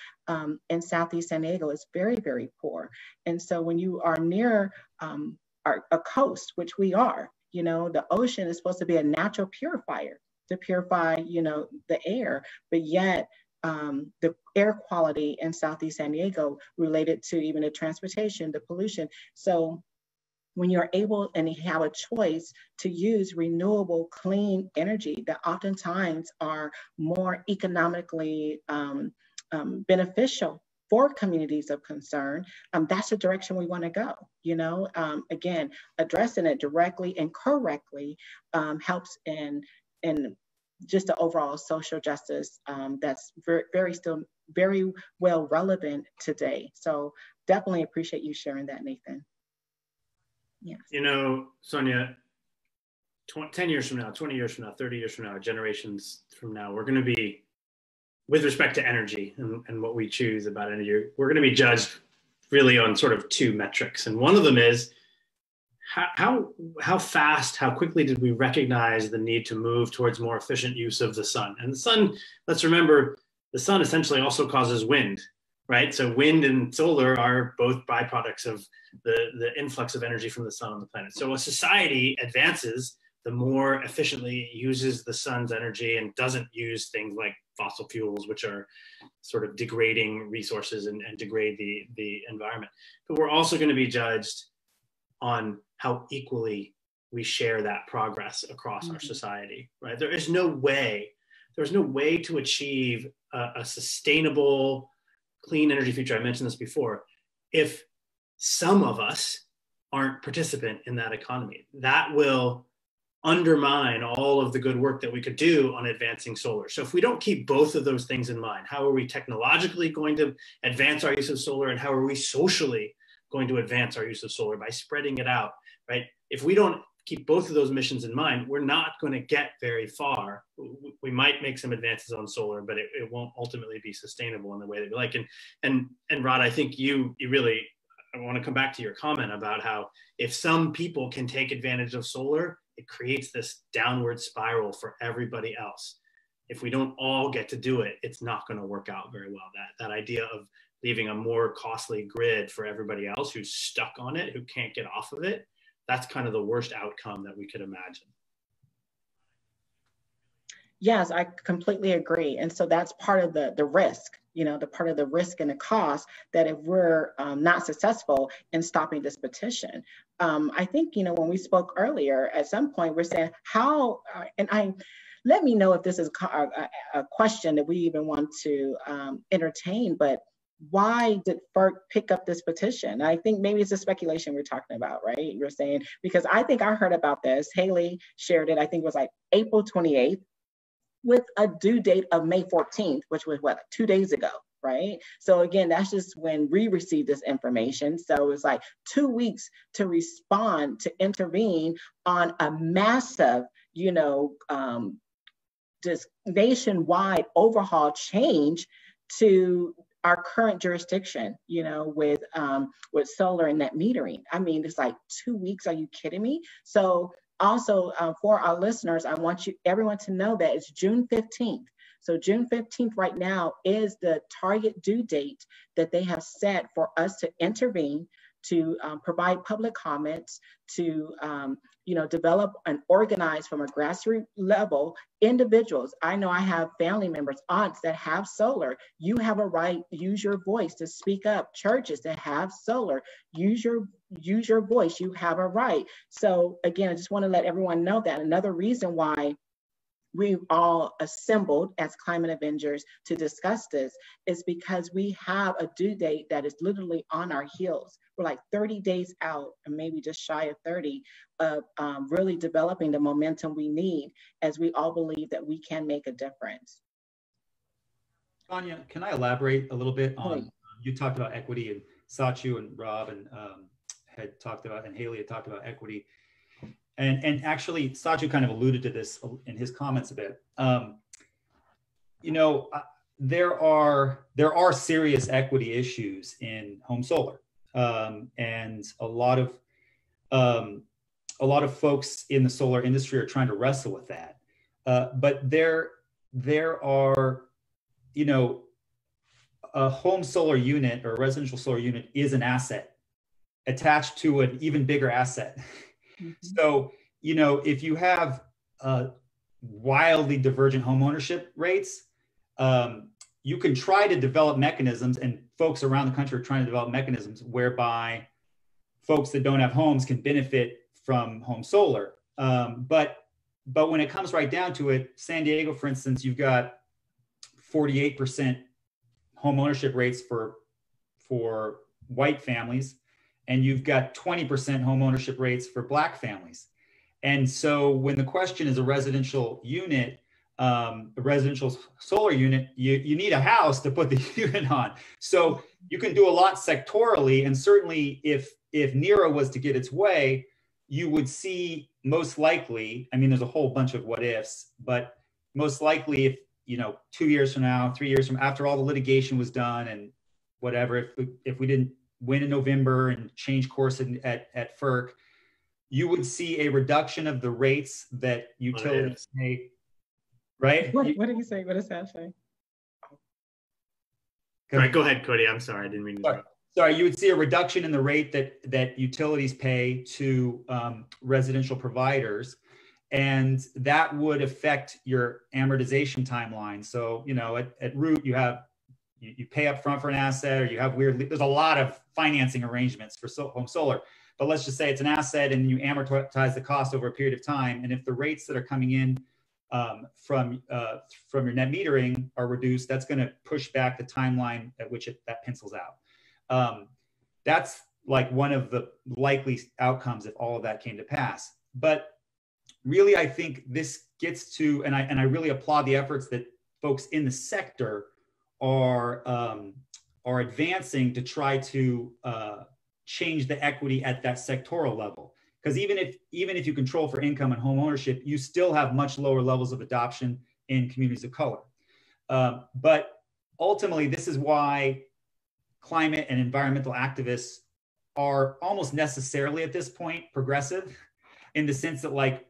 in Southeast San Diego, is very, very poor. And so when you are near a coast, which we are, the ocean is supposed to be a natural purifier to purify, the air, but yet the air quality in Southeast San Diego related to even the transportation, the pollution. So when you're able and you have a choice to use renewable, clean energy that oftentimes are more economically beneficial for communities of concern, that's the direction we want to go. Again, addressing it directly and correctly helps in just the overall social justice that's still very well relevant today. So definitely appreciate you sharing that, Nathan. Yes. Sonja, 10 years from now, 20 years from now, 30 years from now, generations from now, we're going to be, with respect to energy and what we choose about energy, we're going to be judged really on sort of two metrics. And one of them is how fast, how quickly did we recognize the need to move towards more efficient use of the sun? And the sun, let's remember, the sun essentially also causes wind, right? So wind and solar are both byproducts of the influx of energy from the sun on the planet. So a society advances the more efficiently it uses the sun's energy and doesn't use things like fossil fuels, which are sort of degrading resources and degrade the environment. But we're also going to be judged on how equally we share that progress across our society, right? There's no way to achieve a sustainable, clean energy future. I mentioned this before. If some of us aren't participant in that economy, that will undermine all of the good work that we could do on advancing solar. So if we don't keep both of those things in mind, how are we technologically going to advance our use of solar, and how are we socially going to advance our use of solar? By spreading it out, right? If we don't keep both of those missions in mind, we're not going to get very far. We might make some advances on solar, but it won't ultimately be sustainable in the way that we like. And Rod, I think you really, I want to come back to your comment about how if some people can take advantage of solar, it creates this downward spiral for everybody else. If we don't all get to do it, it's not going to work out very well. That idea of leaving a more costly grid for everybody else who's stuck on it, who can't get off of it, that's kind of the worst outcome that we could imagine. Yes, I completely agree. And so that's part of the risk, the part of the risk and the cost, that if we're not successful in stopping this petition. I think, when we spoke earlier, at some point we're saying how, let me know if this is a question that we even want to entertain, but why did FERC pick up this petition? I think maybe it's a speculation we're talking about, right? You're saying, because I think I heard about this. Haley shared it, I think it was like April 28th with a due date of May 14th, which was what, 2 days ago, right? So again, that's just when we received this information. So it's like 2 weeks to respond, to intervene on a massive, just nationwide overhaul change to our current jurisdiction, with solar and net metering. I mean, it's like 2 weeks. Are you kidding me? So also for our listeners, I want everyone to know that it's June 15th. So June 15th right now is the target due date that they have set for us to intervene, to provide public comments, to develop and organize from a grassroots level individuals. I know I have family members, aunts that have solar. You have a right, use your voice to speak up. Churches that have solar, use your voice, you have a right. So again, I just want to let everyone know that another reason why we've all assembled as climate avengers to discuss this is because we have a due date that is literally on our heels. We're like 30 days out, and maybe just shy of 30, of really developing the momentum we need, as we all believe that we can make a difference. Sonja, can I elaborate a little bit on, you talked about equity, and Sachu and Rob and had talked about, and Haley had talked about equity. And actually, Sachu kind of alluded to this in his comments a bit. There are serious equity issues in home solar, and a lot of folks in the solar industry are trying to wrestle with that. But there are, a home solar unit or a residential solar unit is an asset attached to an even bigger asset. Mm-hmm. So, if you have wildly divergent home ownership rates, you can try to develop mechanisms, and folks around the country are trying to develop mechanisms whereby folks that don't have homes can benefit from home solar. But when it comes right down to it, San Diego, for instance, you've got 48% home ownership rates for white families, and you've got 20% home ownership rates for Black families. And so when the question is a residential unit, a residential solar unit, you need a house to put the unit on. So you can do a lot sectorally, and certainly if NERA was to get its way, you would see most likely, I mean, there's a whole bunch of what ifs, but most likely if, 2 years from now, 3 years from after all the litigation was done and whatever, if we didn't win in November and change course at FERC, you would see a reduction of the rates that utilities pay, right? What did he say? What does that say? All right, go ahead, Cody. I'm sorry, I didn't mean to interrupt. Sorry, you would see a reduction in the rate that utilities pay to residential providers, and that would affect your amortization timeline. So, at root, you pay up front for an asset, or you have there's a lot of financing arrangements for home solar. But let's just say it's an asset and you amortize the cost over a period of time. And if the rates that are coming in from your net metering are reduced, that's going to push back the timeline at which that pencils out. That's like one of the likely outcomes if all of that came to pass. But really, I think this gets to, and I really applaud the efforts that folks in the sector are advancing to try to change the equity at that sectoral level. Because even if you control for income and home ownership, you still have much lower levels of adoption in communities of color. But ultimately, this is why climate and environmental activists are almost necessarily at this point progressive, in the sense that, like,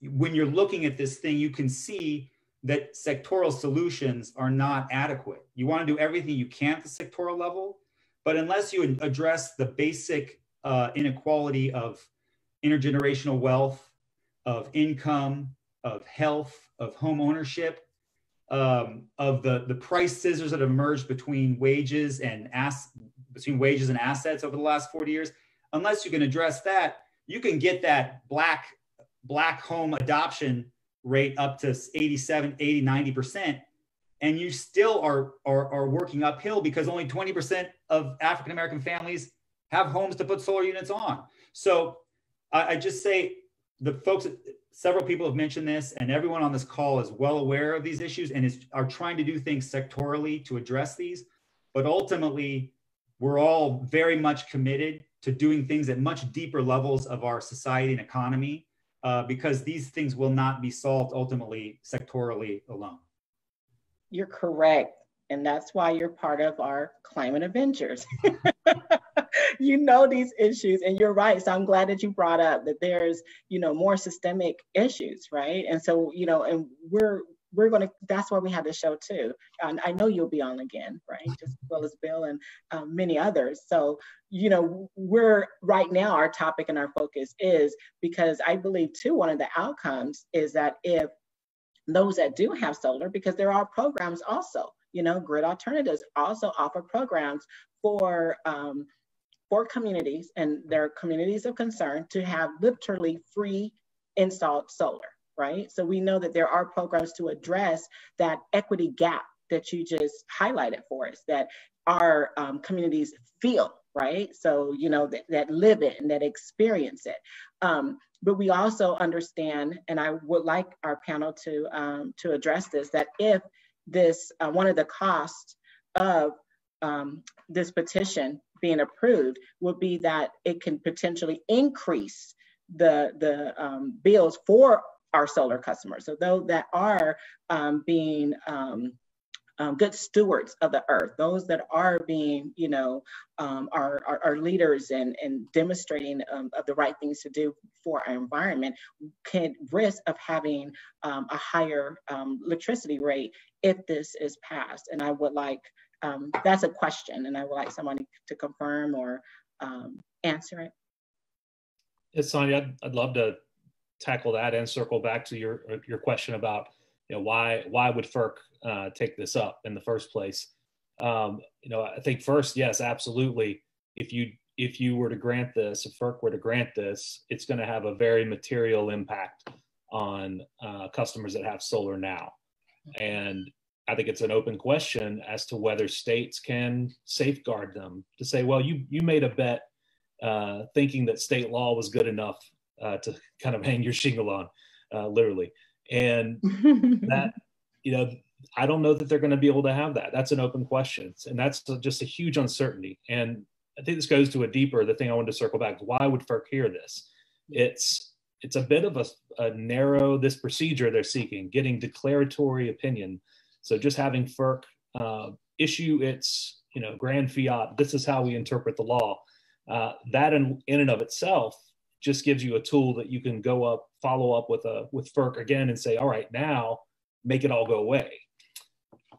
when you're looking at this thing, you can see that sectoral solutions are not adequate. You want to do everything you can at the sectoral level, but unless you address the basic inequality of intergenerational wealth, of income, of health, of home ownership, of the price scissors that have emerged between wages and assets over the last 40 years, unless you can address that, you can get that black home adoption rate up to 87, 80, 90%. and you still are working uphill because only 20% of African-American families have homes to put solar units on. So I just say the folks, several people have mentioned this, and everyone on this call is well aware of these issues and are trying to do things sectorally to address these. But ultimately, we're all very much committed to doing things at much deeper levels of our society and economy, because these things will not be solved ultimately sectorally alone. You're correct. And that's why you're part of our Climate Avengers. You know these issues, and you're right. So I'm glad that you brought up that there's, more systemic issues, right? And so, and we're going to, that's why we have the show too. And I know you'll be on again, right? Just as well as Bill and many others. So, we're right now, our topic and our focus is, because I believe too, one of the outcomes is that if those that do have solar, because there are programs also, Grid Alternatives also offer programs for communities and their communities of concern to have literally free installed solar, right? So we know that there are programs to address that equity gap that you just highlighted for us, that our communities feel, right? So, that live it and that experience it. But we also understand, and I would like our panel to address this, that if this, one of the costs of this petition being approved would be that it can potentially increase the bills for our solar customers. So those that are being good stewards of the earth, those that are being, are leaders and demonstrating of the right things to do for our environment, can risk of having a higher electricity rate if this is passed. And I would like, that's a question, and I would like somebody to confirm or answer it. Yes, Sonja, I'd love to tackle that and circle back to your question about, why would FERC take this up in the first place? I think first, yes, absolutely. If you were to grant this, if FERC were to grant this, it's going to have a very material impact on customers that have solar now. And I think it's an open question as to whether states can safeguard them, to say, well, you made a bet thinking that state law was good enough to kind of hang your shingle on, literally. And that, I don't know that they're going to be able to have that. That's an open question. And that's just a huge uncertainty. And I think this goes to the thing I wanted to circle back. Why would FERC hear this? It's a bit of a narrow, this procedure they're seeking, getting declaratory opinion. So just having FERC issue its, grand fiat, this is how we interpret the law. That in and of itself just gives you a tool that you can follow up with FERC again and say, all right, now make it all go away.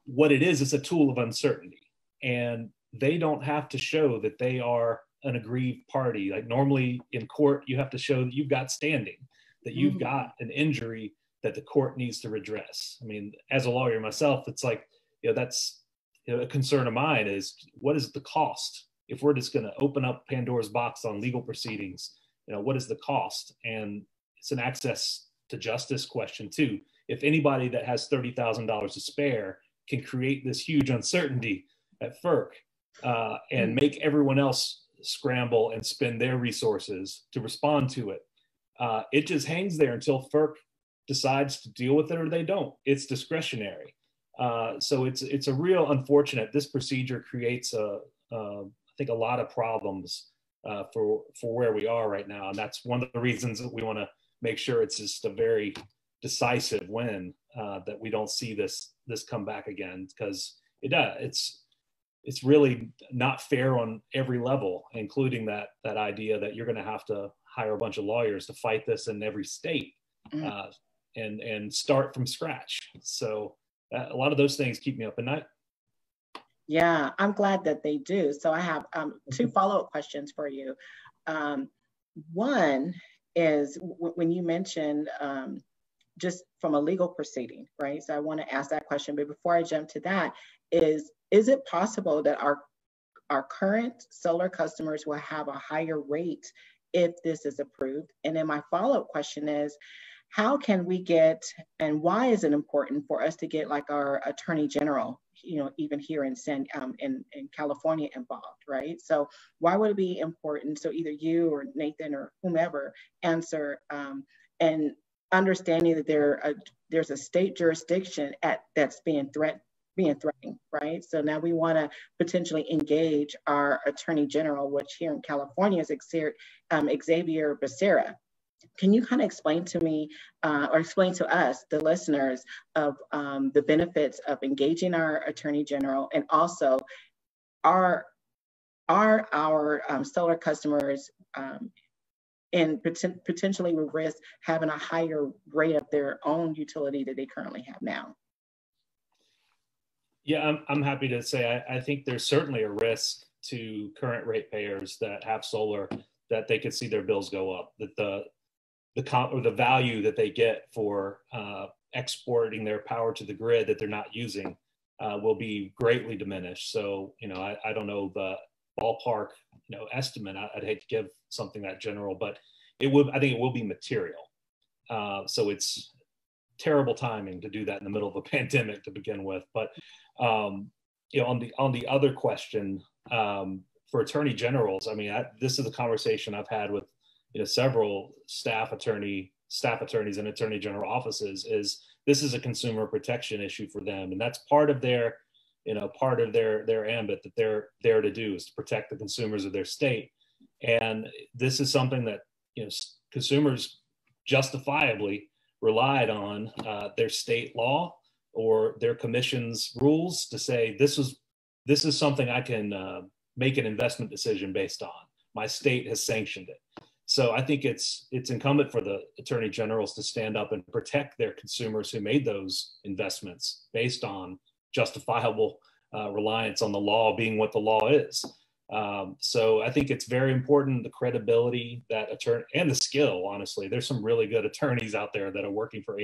What it is a tool of uncertainty, and they don't have to show that they are an aggrieved party. Like normally in court, you have to show that you've got standing, that you've got an injury that the court needs to redress. I mean, as a lawyer myself, it's like, that's a concern of mine is, what is the cost? If we're just going to open up Pandora's box on legal proceedings, what is the cost? And it's an access to justice question too. If anybody that has $30,000 to spare can create this huge uncertainty at FERC and make everyone else scramble and spend their resources to respond to it, it just hangs there until FERC decides to deal with it or they don't. It's discretionary. So it's a real unfortunate. This procedure creates I think a lot of problems for where we are right now, and that's one of the reasons that we want to make sure it's just a very decisive win, that we don't see this come back again, because it's really not fair on every level, including that idea that you're going to have to hire a bunch of lawyers to fight this in every state and start from scratch. So a lot of those things keep me up at night. Yeah, I'm glad that they do. So I have two follow-up questions for you. One is when you mentioned just from a legal proceeding, right? So I want to ask that question, but before I jump to that, is it possible that our current solar customers will have a higher rate if this is approved? And then my follow-up question is, how can we get, and why is it important for us to get like our Attorney General, even here in California involved, right? So why would it be important? So either you or Nathan or whomever answer, and understanding that there's a state jurisdiction that's being threatened, right? So now we want to potentially engage our Attorney General, which here in California is Xavier Becerra. Can you kind of explain to me or explain to us, the listeners, of the benefits of engaging our Attorney General, and also are our solar customers and potentially with risk having a higher rate of their own utility that they currently have now? Yeah, I'm happy to say I think there's certainly a risk to current ratepayers that have solar that they could see their bills go up, that the value that they get for exporting their power to the grid that they're not using will be greatly diminished. So, I don't know the ballpark, estimate. I'd hate to give something that general, but I think it will be material. So it's terrible timing to do that in the middle of a pandemic to begin with. But, on the other question, for attorney generals, this is a conversation I've had with several staff attorneys and attorney general offices. This is a consumer protection issue for them, and that's part of their ambit that they're there to do, is to protect the consumers of their state. And this is something that consumers justifiably relied on their state law or their commission's rules to say this is something I can make an investment decision based on. My state has sanctioned it. So I think it's incumbent for the attorney generals to stand up and protect their consumers who made those investments based on justifiable reliance on the law being what the law is. So I think it's very important, the credibility that attorney and the skill, honestly, there's some really good attorneys out there that are working for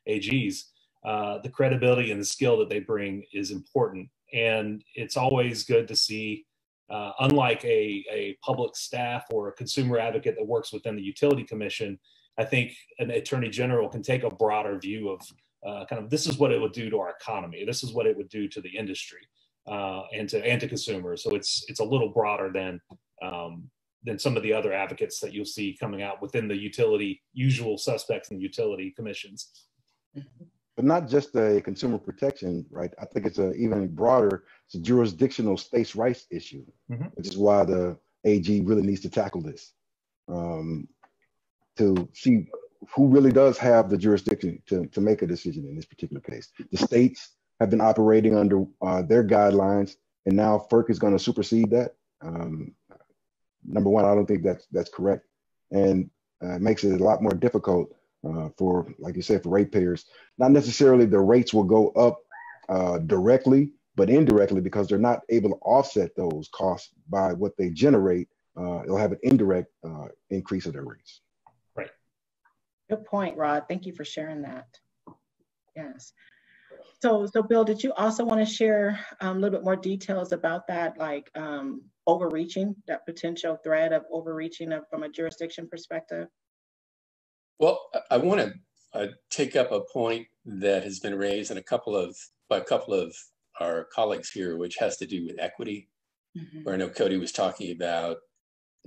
AGs. The credibility and the skill that they bring is important. And it's always good to see, unlike a public staff or a consumer advocate that works within the utility commission, I think an attorney general can take a broader view of this is what it would do to our economy. This is what it would do to the industry and to consumers. So it's a little broader than some of the other advocates that you'll see coming out within the usual suspects in utility commissions. But not just a consumer protection, right? I think it's even broader. It's a jurisdictional states' rights issue, which is why the AG really needs to tackle this, to see who really does have the jurisdiction to make a decision in this particular case. The states have been operating under their guidelines, and now FERC is going to supersede that. Number one, I don't think that's correct, and it makes it a lot more difficult for, like you said, for ratepayers. Not necessarily the rates will go up directly, but indirectly, because they're not able to offset those costs by what they generate. It'll have an indirect increase of their rates. Right. Good point, Rod. Thank you for sharing that. Yes. So Bill, did you also want to share a little bit more details about that, like overreaching, that potential threat of overreaching from a jurisdiction perspective? Well, I want to take up a point that has been raised by a couple of our colleagues here, which has to do with equity, where I know Cody was talking about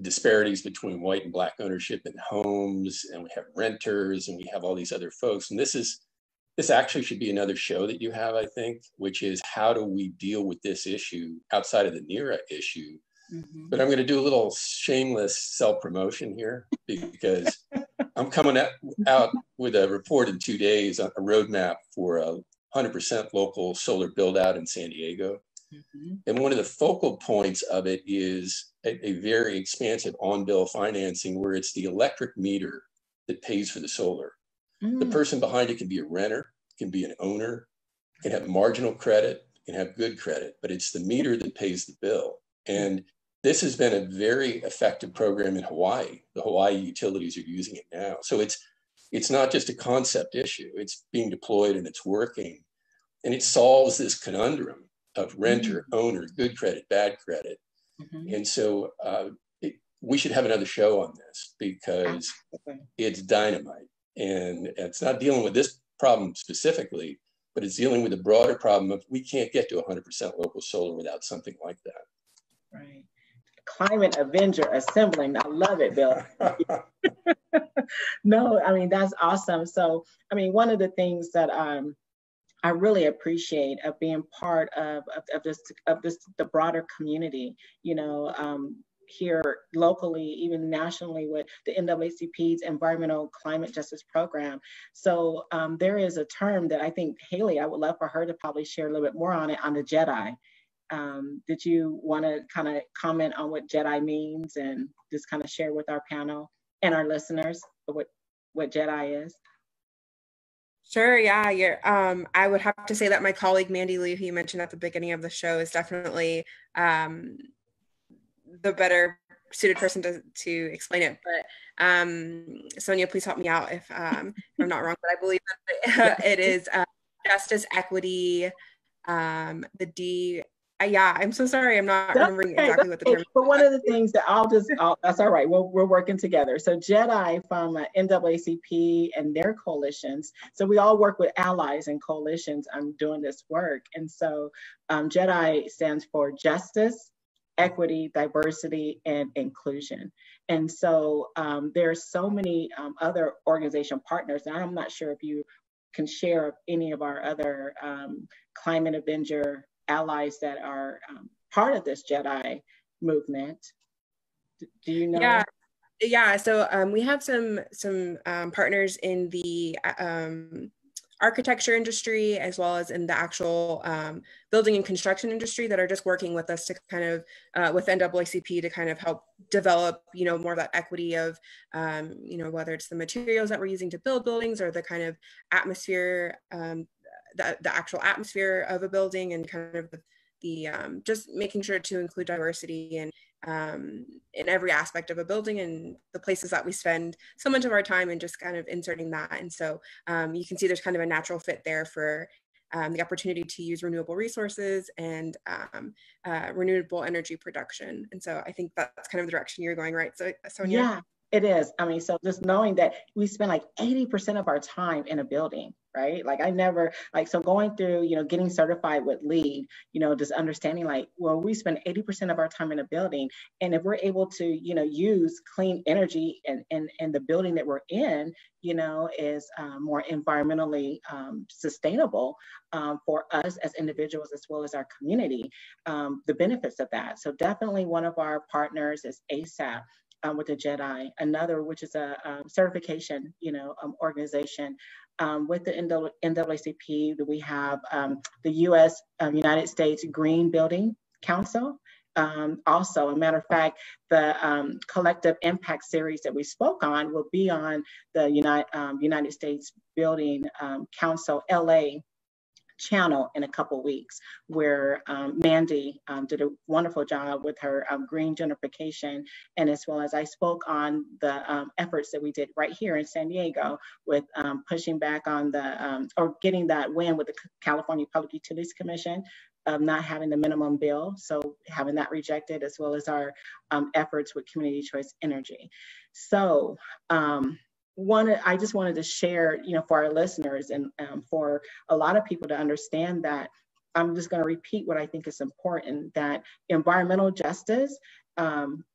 disparities between white and black ownership in homes, and we have renters, and we have all these other folks. And this actually should be another show that you have, I think, which is how do we deal with this issue outside of the NERA issue? But I'm going to do a little shameless self-promotion here, because I'm coming out with a report in 2 days on a roadmap for a 100% local solar build out in San Diego. And one of the focal points of it is a very expansive on-bill financing, where it's the electric meter that pays for the solar. The person behind it can be a renter, can be an owner, can have marginal credit, can have good credit, but it's the meter that pays the bill. And this has been a very effective program in Hawaii. The Hawaii utilities are using it now. So it's not just a concept issue. It's being deployed and it's working. And it solves this conundrum of renter, owner, good credit, bad credit. And so we should have another show on this, because it's dynamite. And it's not dealing with this problem specifically, but it's dealing with the broader problem of we can't get to 100% local solar without something like that. Right. Climate Avenger assembling. I love it, Bill. No, I mean, that's awesome. So, I mean, one of the things that I really appreciate of being part of the broader community, you know, here locally, even nationally with the NAACP's Environmental Climate Justice Program. So there is a term that I think Haley, I would love for her to probably share a little bit more on it, on the JEDI. Did you want to kind of comment on what JEDI means and just kind of share with our panel and our listeners what JEDI is? Sure, yeah. I would have to say that my colleague Mandy Lee, who you mentioned at the beginning of the show, is definitely the better suited person to explain it. But Sonja, please help me out if I'm not wrong. But I believe that it is justice, equity, the D. Yeah, I'm so sorry. I'm not remembering exactly what the term is. But one of the things that that's all right. We're working together. So JEDI from NAACP and their coalitions. So we all work with allies and coalitions doing this work. And so JEDI stands for Justice, Equity, Diversity, and Inclusion. And so there's so many other organization partners. And I'm not sure if you can share any of our other Climate Avenger allies that are part of this JEDI movement. Do you know? Yeah. So we have some partners in the architecture industry, as well as in the actual building and construction industry, that are just working with us to kind of with NAACP to kind of help develop, you know, more of that equity of, you know, whether it's the materials that we're using to build buildings or the kind of atmosphere, the actual atmosphere of a building, and kind of the just making sure to include diversity and in every aspect of a building and the places that we spend so much of our time, and just kind of inserting that. And so you can see there's kind of a natural fit there for the opportunity to use renewable resources and renewable energy production. And so I think that's kind of the direction you're going, right? So Sonja? Yeah, it is. I mean, so just knowing that we spend like 80% of our time in a building, right? Like I never, like, so going through, you know, getting certified with LEED, you know, just understanding like, well, we spend 80% of our time in a building. And if we're able to, you know, use clean energy and the building that we're in, you know, is more environmentally sustainable for us as individuals, as well as our community, the benefits of that. So definitely one of our partners is ASAP. With the JEDI, another, which is a certification, you know, organization. With the NAACP, we have the U.S. United States Green Building Council. Also, a matter of fact, the collective impact series that we spoke on will be on the United States Building Council LA channel in a couple weeks, where Mandy did a wonderful job with her green gentrification, and as well as I spoke on the efforts that we did right here in San Diego with pushing back on the, or getting that win with the California Public Utilities Commission of not having the minimum bill, so having that rejected, as well as our efforts with community choice energy. So I just wanted to share, you know, for our listeners and for a lot of people to understand that, I'm just going to repeat what I think is important, that environmental justice,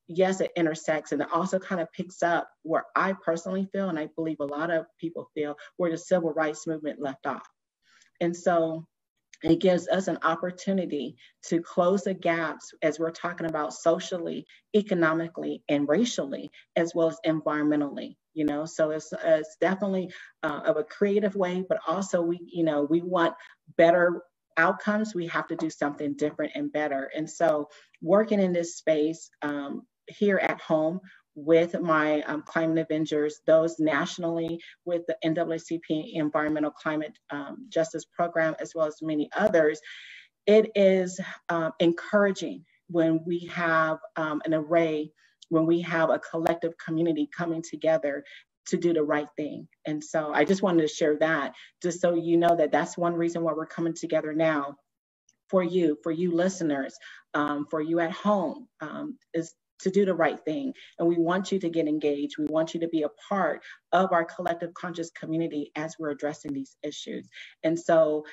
yes, it intersects, and it also kind of picks up where I personally feel, and I believe a lot of people feel, where the civil rights movement left off. And so it gives us an opportunity to close the gaps as we're talking about socially, economically, and racially, as well as environmentally. You know, so it's definitely of a creative way, but also we want better outcomes. We have to do something different and better. And so working in this space here at home with my Climate Avengers, those nationally with the NAACP Environmental Climate Justice Program, as well as many others, it is encouraging when we have an array, when we have a collective community coming together to do the right thing. And so I just wanted to share that, just so you know that that's one reason why we're coming together now for you listeners, for you at home, is to do the right thing. And we want you to get engaged. We want you to be a part of our collective conscious community as we're addressing these issues. And so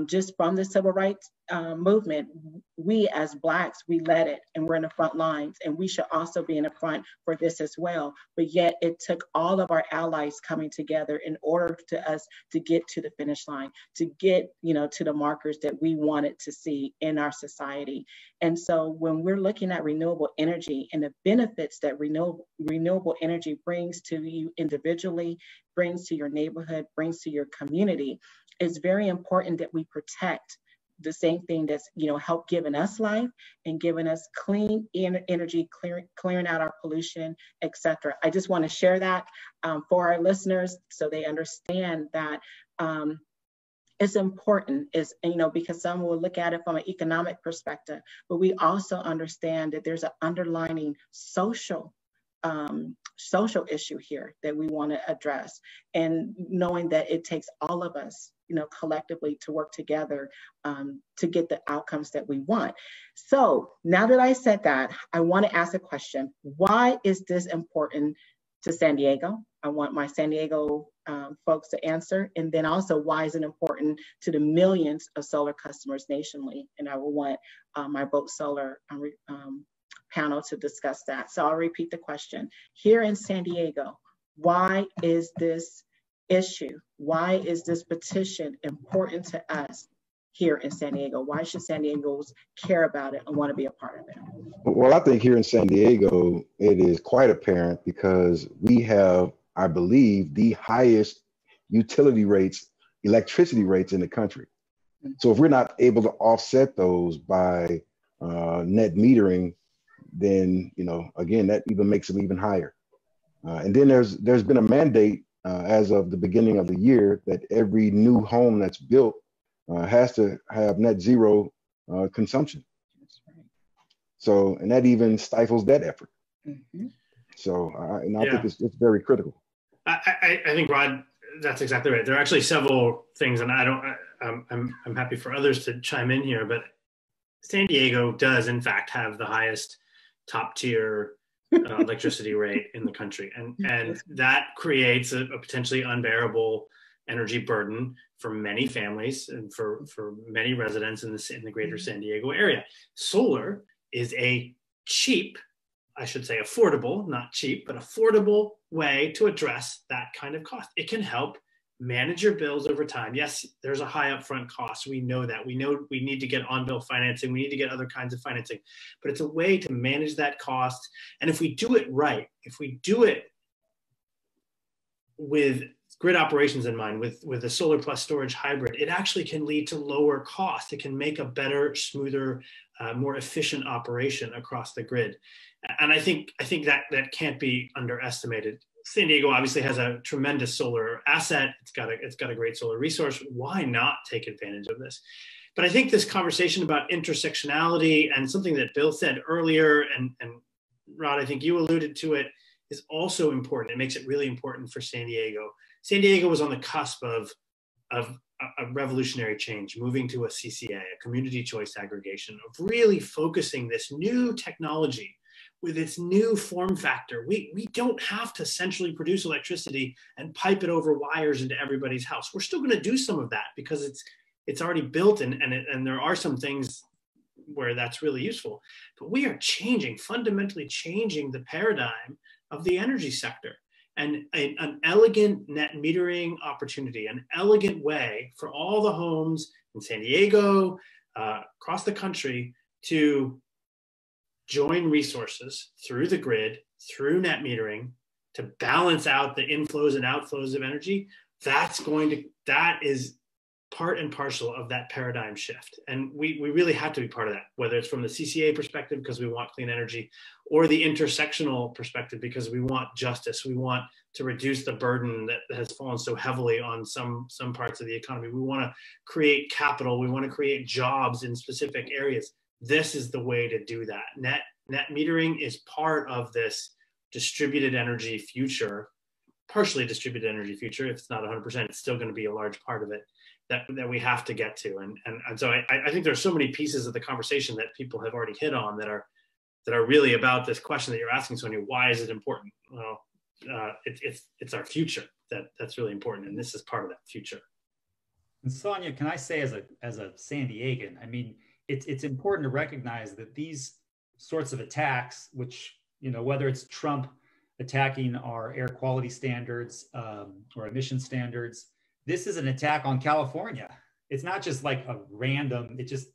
just from the civil rights movement, we as Blacks, we led it and we're in the front lines, and we should also be in the front for this as well. But yet it took all of our allies coming together in order to us to get to the finish line, to get, you know, to the markers that we wanted to see in our society. And so when we're looking at renewable energy and the benefits that renewable energy brings to you individually, brings to your neighborhood, brings to your community, it's very important that we protect the same thing that's, you know, helped giving us life and giving us clean energy, clearing out our pollution, etc. I just want to share that for our listeners so they understand that it's important, is, you know, because some will look at it from an economic perspective, but we also understand that there's an underlying social issue here that we want to address, and knowing that it takes all of us, you know, collectively to work together to get the outcomes that we want. So now that I said that, I want to ask a question. Why is this important to San Diego? I want my San Diego folks to answer. And then also, why is it important to the millions of solar customers nationally? And I will want my Vote Solar panel to discuss that. So I'll repeat the question. Here in San Diego, why is this issue, why is this petition important to us here in San Diego? Why should San Diegans care about it and want to be a part of it? Well, I think here in San Diego, it is quite apparent because we have, I believe, the highest utility rates, electricity rates in the country. So if we're not able to offset those by net metering, then, you know, again, that even makes them even higher. And then there's been a mandate as of the beginning of the year that every new home that's built has to have net zero consumption. That's right. So, and that even stifles that effort. Mm-hmm. So, I think it's very critical. I think, Rod, that's exactly right. There are actually several things, and I'm happy for others to chime in here, but San Diego does in fact have the highest top tier electricity rate in the country. And that creates a potentially unbearable energy burden for many families and for many residents in the greater San Diego area. Solar is a cheap, I should say affordable, not cheap, but affordable way to address that kind of cost. It can help manage your bills over time. Yes, there's a high upfront cost. We know that. We know we need to get on-bill financing. We need to get other kinds of financing, but it's a way to manage that cost. And if we do it right, if we do it with grid operations in mind, with a solar plus storage hybrid, it actually can lead to lower cost. It can make a better, smoother, more efficient operation across the grid. And I think that can't be underestimated. San Diego obviously has a tremendous solar asset. It's got a great solar resource. Why not take advantage of this? But I think this conversation about intersectionality and something that Bill said earlier, and Rod, I think you alluded to it, is also important. It makes it really important for San Diego. San Diego was on the cusp of a revolutionary change, moving to a CCA, a community choice aggregation, of really focusing this new technology with its new form factor. We don't have to centrally produce electricity and pipe it over wires into everybody's house. We're still going to do some of that because it's already built, and there are some things where that's really useful. But we are fundamentally changing the paradigm of the energy sector. And an elegant net metering opportunity, an elegant way for all the homes in San Diego, across the country, to join resources through the grid, through net metering, to balance out the inflows and outflows of energy. That is part and parcel of that paradigm shift. And we really have to be part of that, whether it's from the CCA perspective because we want clean energy, or the intersectional perspective because we want justice. We want to reduce the burden that has fallen so heavily on some parts of the economy. We want to create capital. We want to create jobs in specific areas. This is the way to do that. Net metering is part of this distributed energy future, partially distributed energy future. If it's not 100%, it's still going to be a large part of it that we have to get to. And so I think there's so many pieces of the conversation that people have already hit on that are that are really about this question that you're asking, Sonja. Why is it important? Well, it's our future that's really important, and this is part of that future. And Sonja, can I say as a San Diegan, I mean, it's important to recognize that these sorts of attacks, which, you know, whether it's Trump attacking our air quality standards or emission standards, this is an attack on California. It's not just like a random, this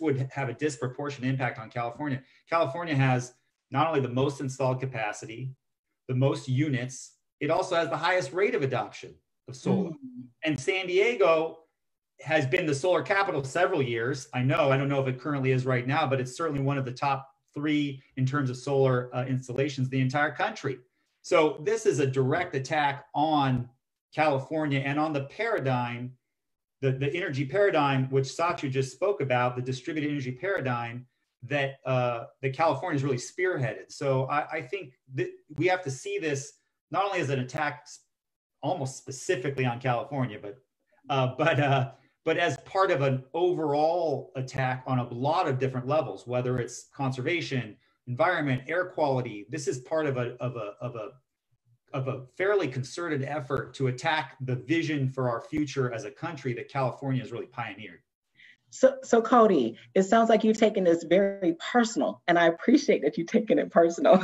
would have a disproportionate impact on California. California has not only the most installed capacity, the most units, it also has the highest rate of adoption of solar. And San Diego has been the solar capital several years. I don't know if it currently is right now, but it's certainly one of the top 3 in terms of solar installations in the entire country. So this is a direct attack on California and on the paradigm, the energy paradigm, which Satya just spoke about, the distributed energy paradigm that California has really spearheaded. So I think that we have to see this not only as an attack almost specifically on California, but as part of an overall attack on a lot of different levels, whether it's conservation, environment, air quality. This is part of a fairly concerted effort to attack the vision for our future as a country that California has really pioneered. So Cody, it sounds like you've taken this very personal, and I appreciate that you've taken it personal.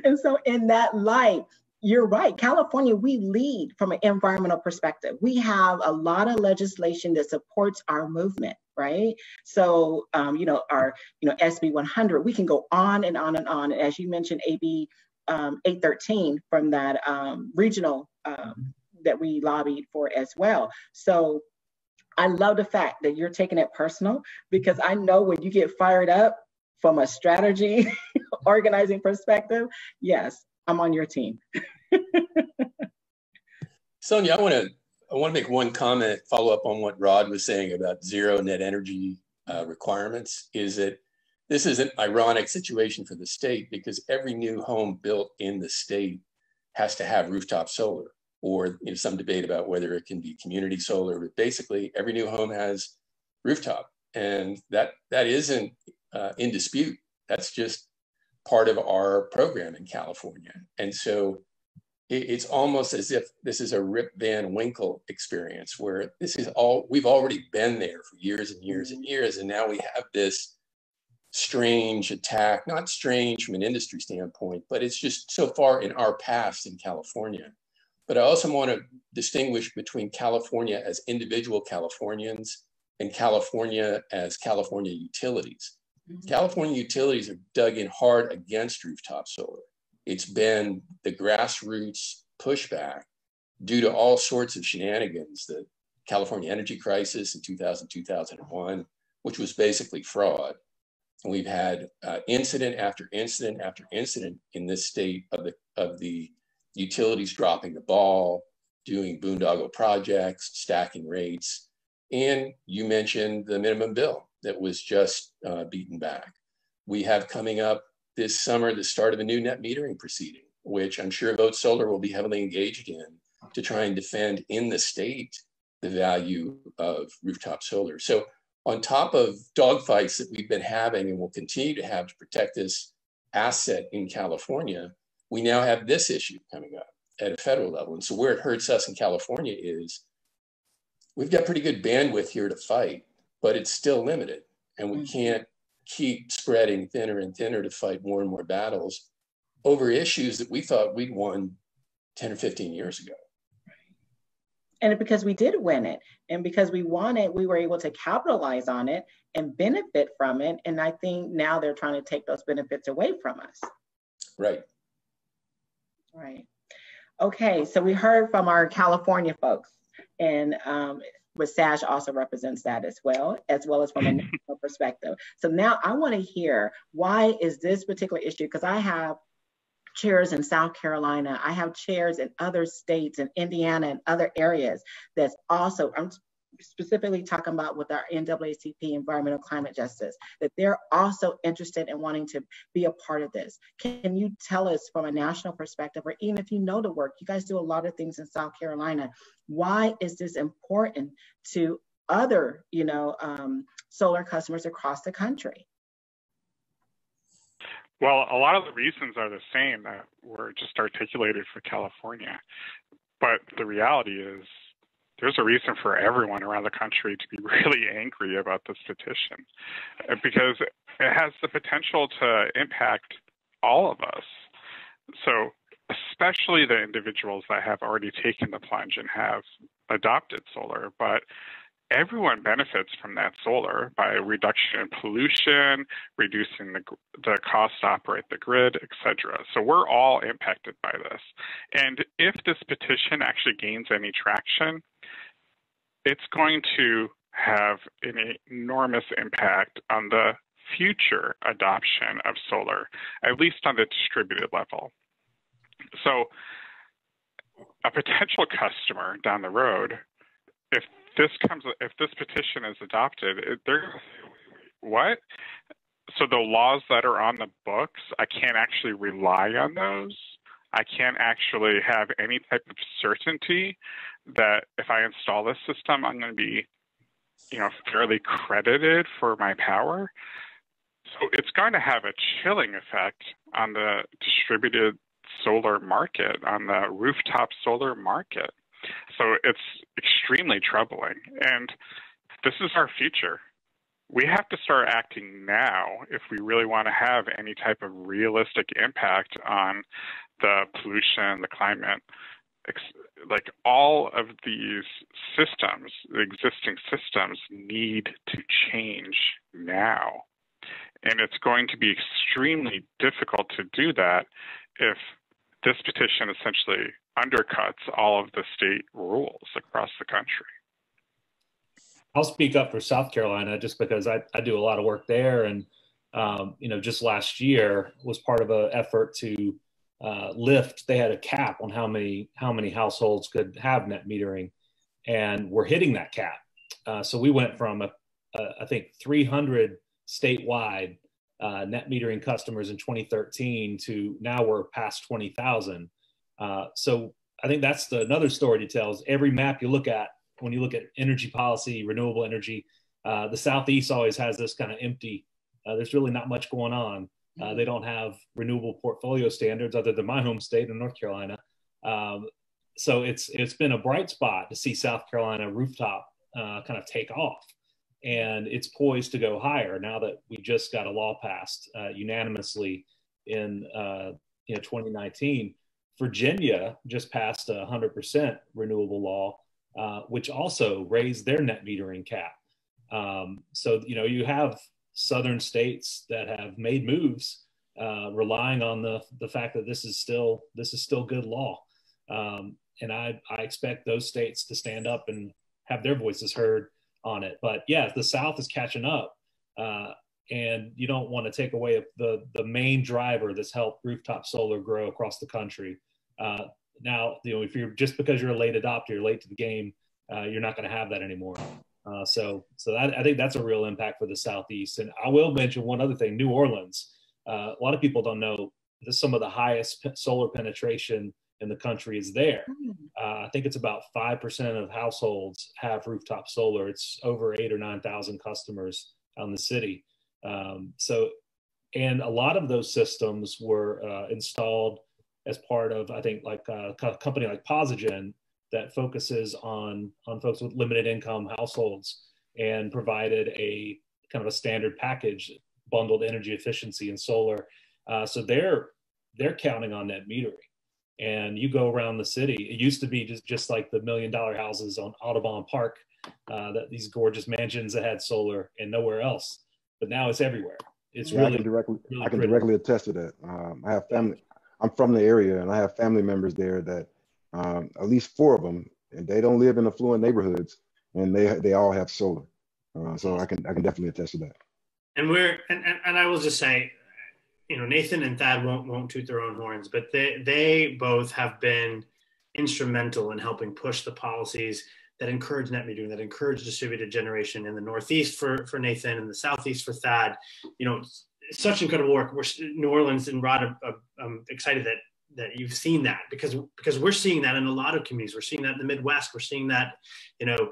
And so in that light, you're right. California, we lead from an environmental perspective. We have a lot of legislation that supports our movement, right? So, our SB 100, we can go on and on and on. As you mentioned, AB 813 from that regional that we lobbied for as well. So I love the fact that you're taking it personal, because I know when you get fired up from a strategy organizing perspective, yes, I'm on your team. Sonja, I want to make one comment, follow up on what Rod was saying about zero net energy requirements. Is that this is an ironic situation for the state, because every new home built in the state has to have rooftop solar, or some debate about whether it can be community solar, but basically every new home has rooftop, and that isn't in dispute. That's just part of our program in California. And so it's almost as if this is a Rip Van Winkle experience, where we've already been there for years and years and years, and now we have this strange attack, not strange from an industry standpoint, but it's just so far in our past in California. But I also want to distinguish between California as individual Californians and California as California utilities. California utilities are dug in hard against rooftop solar. It's been the grassroots pushback due to all sorts of shenanigans, the California energy crisis in 2000, 2001, which was basically fraud. And we've had incident after incident after incident in this state of the utilities dropping the ball, doing boondoggle projects, stacking rates. And you mentioned the minimum bill that was just beaten back. We have coming up this summer the start of a new net metering proceeding, which I'm sure Vote Solar will be heavily engaged in to try and defend in the state the value of rooftop solar. So on top of dogfights that we've been having and will continue to have to protect this asset in California, we now have this issue coming up at a federal level. And so where it hurts us in California is we've got pretty good bandwidth here to fight, but it's still limited. And we can't keep spreading thinner and thinner to fight more and more battles over issues that we thought we'd won 10 or 15 years ago. And because we did win it, and because we won it, we were able to capitalize on it and benefit from it. And I think now they're trying to take those benefits away from us. Right. Right. Okay, so we heard from our California folks, and SASH also represents that as well as from a national perspective. So now I want to hear, why is this particular issue? Because I have chairs in South Carolina, I have chairs in other states, in Indiana and other areas that's also, I'm specifically talking about with our NAACP Environmental Climate Justice, that they're also interested in wanting to be a part of this. Can you tell us from a national perspective, or even if you know the work, you guys do a lot of things in South Carolina, why is this important to other, solar customers across the country? Well, a lot of the reasons are the same that were just articulated for California. But the reality is there's a reason for everyone around the country to be really angry about this petition, because it has the potential to impact all of us. So especially the individuals that have already taken the plunge and have adopted solar, but everyone benefits from that solar by reduction in pollution, reducing the cost to operate the grid, etc. So we're all impacted by this. And if this petition actually gains any traction, it's going to have an enormous impact on the future adoption of solar, at least on the distributed level. So a potential customer down the road, if this petition is adopted, what? So the laws that are on the books, I can't actually rely on those. I can't actually have any type of certainty that if I install this system, I'm going to be, fairly credited for my power. So it's going to have a chilling effect on the distributed solar market, on the rooftop solar market. So it's extremely troubling. And this is our future. We have to start acting now if we really want to have any type of realistic impact on the pollution, the climate. Like all of these systems, the existing systems, need to change now. And it's going to be extremely difficult to do that if this petition essentially undercuts all of the state rules across the country. I'll speak up for South Carolina just because I do a lot of work there. And, just last year was part of an effort to lift. They had a cap on how many households could have net metering, and we're hitting that cap. So we went from, I think, 300 statewide net metering customers in 2013 to now we're past 20,000. So I think that's another story to tell is every map you look at, when you look at energy policy, renewable energy, the Southeast always has this kind of empty, there's really not much going on. They don't have renewable portfolio standards other than my home state in North Carolina. So it's been a bright spot to see South Carolina rooftop kind of take off. And it's poised to go higher now that we just got a law passed unanimously in 2019. Virginia just passed a 100% renewable law, which also raised their net metering cap. So you have southern states that have made moves relying on the fact that this is still good law. And I expect those states to stand up and have their voices heard on it. But yeah, the South is catching up, and you don't want to take away the main driver that's helped rooftop solar grow across the country. Now, if you're just because you're a late adopter, you're late to the game, you're not going to have that anymore. So I think that's a real impact for the Southeast. And I will mention one other thing: New Orleans. A lot of people don't know that some of the highest solar penetration in the country is there. I think it's about 5% of households have rooftop solar. It's over 8,000 or 9,000 customers on the city. And a lot of those systems were installed as part of, I think, like a company like Posigen that focuses on folks with limited income households and provided a kind of a standard package, bundled energy efficiency and solar. So they're counting on net metering. And you go around the city, it used to be just like the $1 million houses on Audubon Park, that these gorgeous mansions that had solar and nowhere else. But now it's everywhere. It's really I can directly attest to that. I have family. I'm from the area, and I have family members there that at least 4 of them, and they don't live in affluent neighborhoods, and they all have solar. So I can definitely attest to that. And I will just say, Nathan and Thad won't toot their own horns, but they both have been instrumental in helping push the policies that encourage net metering, that encourage distributed generation in the Northeast for Nathan and the Southeast for Thad. Such incredible work. New Orleans and Rod, I'm excited that you've seen that, because we're seeing that in a lot of communities. We're seeing that in the Midwest. We're seeing that, you know,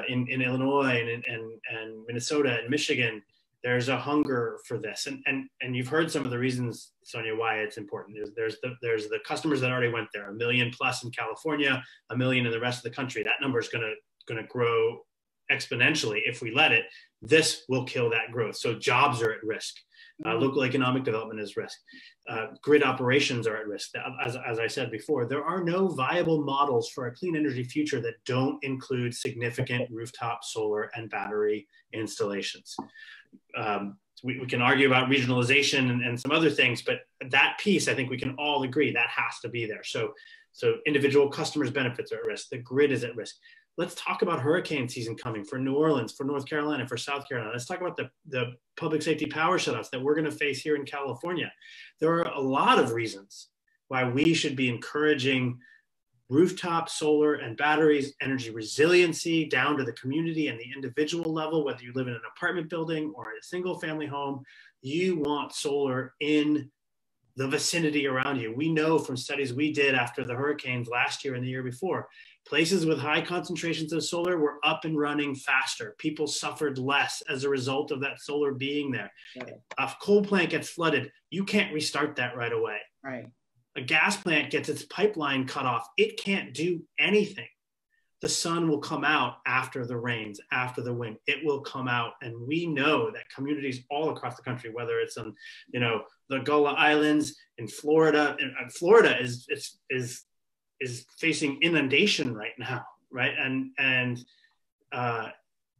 in Illinois and Minnesota and Michigan. There's a hunger for this, and you've heard some of the reasons, Sonja, why it's important. There's the customers that already went there, 1 million plus in California, 1 million in the rest of the country. That number is going to grow exponentially if we let it. This will kill that growth. So jobs are at risk. Local economic development is risk. Grid operations are at risk. As I said before, there are no viable models for a clean energy future that don't include significant rooftop solar and battery installations. We can argue about regionalization and some other things, but that piece, I think we can all agree that has to be there. So individual customers' benefits are at risk. The grid is at risk. Let's talk about hurricane season coming for New Orleans, for North Carolina, for South Carolina. Let's talk about the public safety power shutoffs that we're going to face here in California. There are a lot of reasons why we should be encouraging rooftop solar and batteries, energy resiliency down to the community and the individual level, whether you live in an apartment building or in a single family home. You want solar in the vicinity around you. We know from studies we did after the hurricanes last year and the year before, places with high concentrations of solar were up and running faster. People suffered less as a result of that solar being there. A coal plant gets flooded, you can't restart that right away. Right. A gas plant gets its pipeline cut off, it can't do anything. The sun will come out after the rains, after the wind. It will come out, and we know that communities all across the country, whether it's on, you know, the Gullah Islands in Florida, and Florida is facing inundation right now, right? And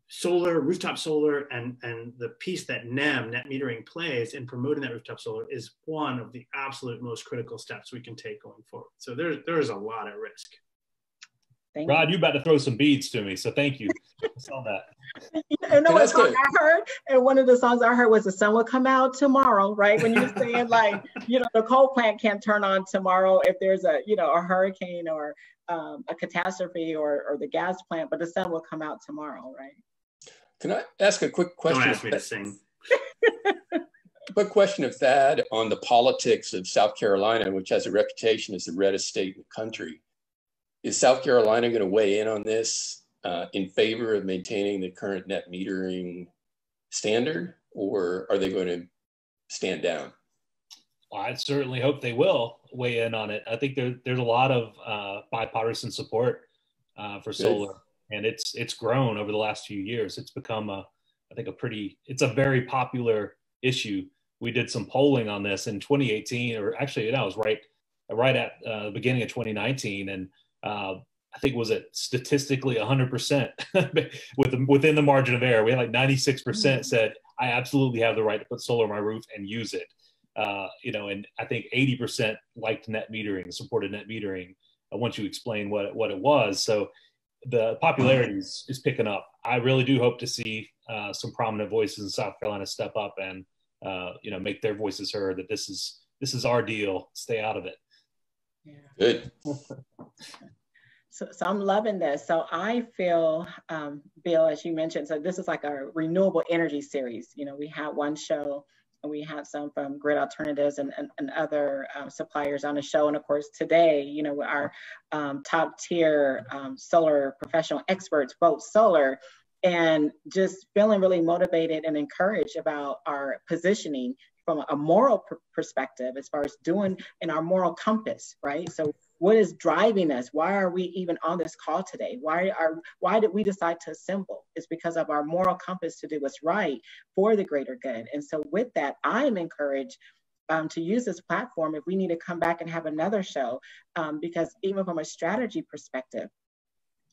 solar, rooftop solar, and the piece that NEM, net metering, plays in promoting that rooftop solar is one of the absolute most critical steps we can take going forward. So there's a lot at risk. Rod, you about to throw some beads to me, so thank you. I saw that. You know what song I heard? And one of the songs I heard was "The Sun Will Come Out Tomorrow," right? When you're saying, like, you know, the coal plant can't turn on tomorrow if there's a, you know, a hurricane or a catastrophe or the gas plant, but the sun will come out tomorrow, right? Can I ask a quick question? Don't ask me to sing. Quick question of Thad on the politics of South Carolina, which has a reputation as the reddest state in the country. Is South Carolina going to weigh in on this in favor of maintaining the current net metering standard, or are they going to stand down? Well, I certainly hope they will weigh in on it. I think there's a lot of bipartisan support for solar, and it's grown over the last few years. It's become it's a very popular issue. We did some polling on this in 2018, or actually, it was right at the beginning of 2019, and I think was it statistically 100% within the margin of error. We had like 96% said, I absolutely have the right to put solar on my roof and use it. You know, and I think 80% liked net metering, supported net metering once you explain what it was. So the popularity is picking up. I really do hope to see some prominent voices in South Carolina step up and you know, make their voices heard that this is our deal. Stay out of it. Yeah. Good. So I'm loving this. So I feel, Bill, as you mentioned, so this is like a renewable energy series. You know, we had one show and we had some from Grid Alternatives and other suppliers on the show. And of course, today, you know, our top tier solar professional experts, Vote Solar, and just feeling really motivated and encouraged about our positioning from a moral perspective as far as doing in our moral compass, right? So what is driving us? Why are we even on this call today? Why did we decide to assemble? It's because of our moral compass to do what's right for the greater good. And so with that, I'm encouraged to use this platform if we need to come back and have another show, because even from a strategy perspective,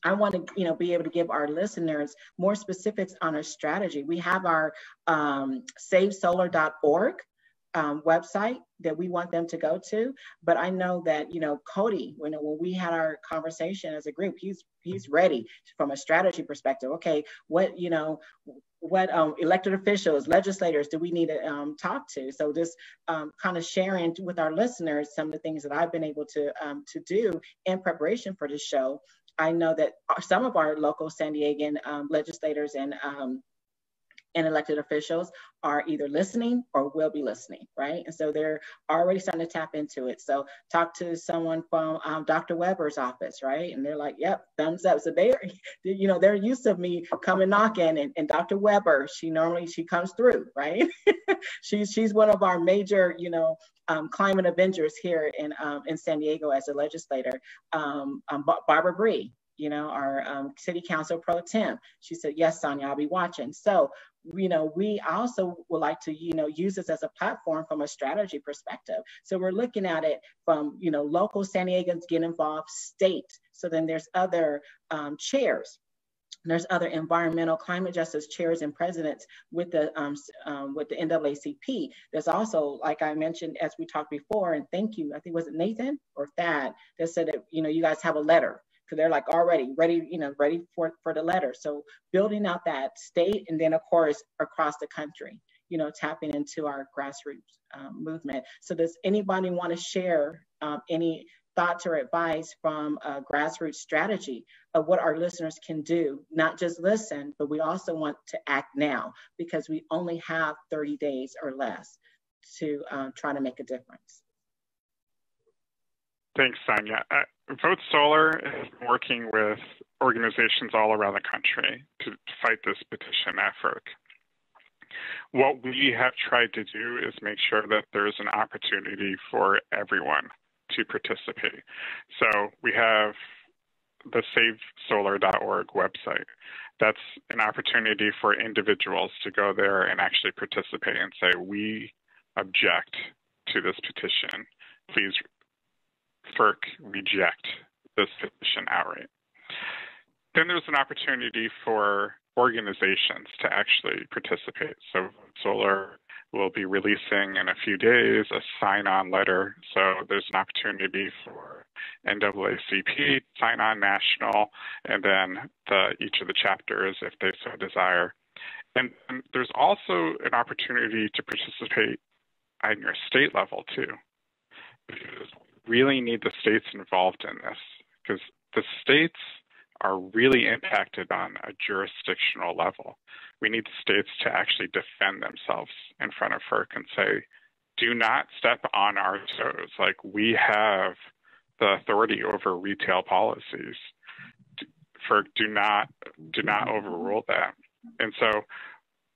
I want to, you know, be able to give our listeners more specifics on our strategy. We have our savesolar.org website that we want them to go to. But I know that, you know, Cody, when we had our conversation as a group, he's ready from a strategy perspective. Okay, what elected officials, legislators do we need to talk to? So just kind of sharing with our listeners some of the things that I've been able to do in preparation for this show. I know that some of our local San Diegan legislators and and elected officials are either listening or will be listening, right? And so they're already starting to tap into it. So talk to someone from Dr. Weber's office, right? And they're like, yep, thumbs up. So they're used to me coming knocking, and Dr. Weber, she comes through, right? she's one of our major, climate avengers here in San Diego as a legislator. Barbara Bree, our city council pro tem. She said, yes, Sonja, I'll be watching. So, we also would like to, use this as a platform from a strategy perspective. So we're looking at it from, local San Diegans get involved, state. So then there's other chairs. There's other environmental climate justice chairs and presidents with the NAACP. There's also, like I mentioned, as we talked before, and thank you, I think, was it Nathan or Thad that said that, you guys have a letter, because they're like already ready for the letter. So building out that state, and then of course across the country, tapping into our grassroots movement. So does anybody want to share any thoughts or advice from a grassroots strategy of what our listeners can do? Not just listen, but we also want to act now, because we only have 30 days or less to try to make a difference. Thanks, Sonja. Vote Solar is working with organizations all around the country to fight this petition at FERC. What we have tried to do is make sure that there's an opportunity for everyone to participate. So we have the SaveSolar.org website. That's an opportunity for individuals to go there and actually participate and say, we object to this petition. Please, FERC, reject this petition outright. Then there's an opportunity for organizations to actually participate. So Solar will be releasing in a few days a sign-on letter. So there's an opportunity for NAACP, sign-on national, and then each of the chapters if they so desire. And there's also an opportunity to participate on your state level too. Because we really need the states involved in this, because the states are really impacted on a jurisdictional level. We need the states to actually defend themselves in front of FERC and say, do not step on our toes. Like, we have the authority over retail policies. FERC, do not overrule that. And so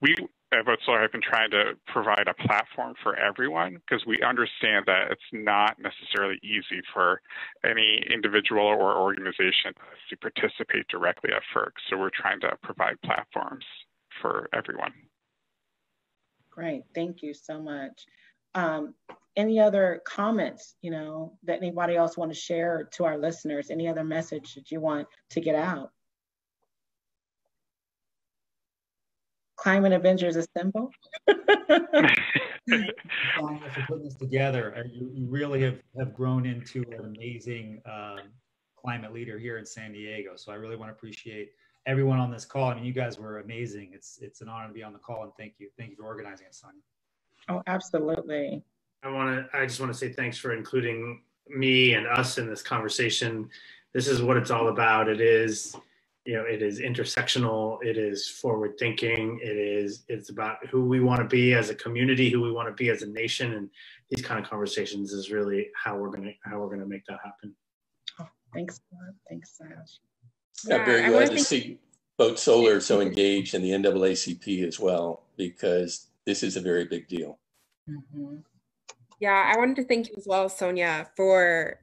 we at Vote Solar have been trying to provide a platform for everyone, because we understand that it's not necessarily easy for any individual or organization to participate directly at FERC. So we're trying to provide platforms for everyone. Great, thank you so much. Any other comments, that anybody else want to share to our listeners? Any other message that you want to get out? Climate Avengers Assemble. Thank you, Sonja, for putting this together. You really have grown into an amazing climate leader here in San Diego. So I really want to appreciate everyone on this call. I mean, you guys were amazing. It's an honor to be on the call, and thank you. Thank you for organizing it, Sonja. Oh, absolutely. I just want to say thanks for including me and us in this conversation. This is what it's all about. It is intersectional. It is forward thinking. It's about who we want to be as a community, who we want to be as a nation, and these kind of conversations is really how we're gonna make that happen. Oh, thanks, Sash. I'm very glad to see Vote Solar so engaged in the NAACP as well, because this is a very big deal. Mm-hmm. Yeah, I wanted to thank you as well, Sonja, for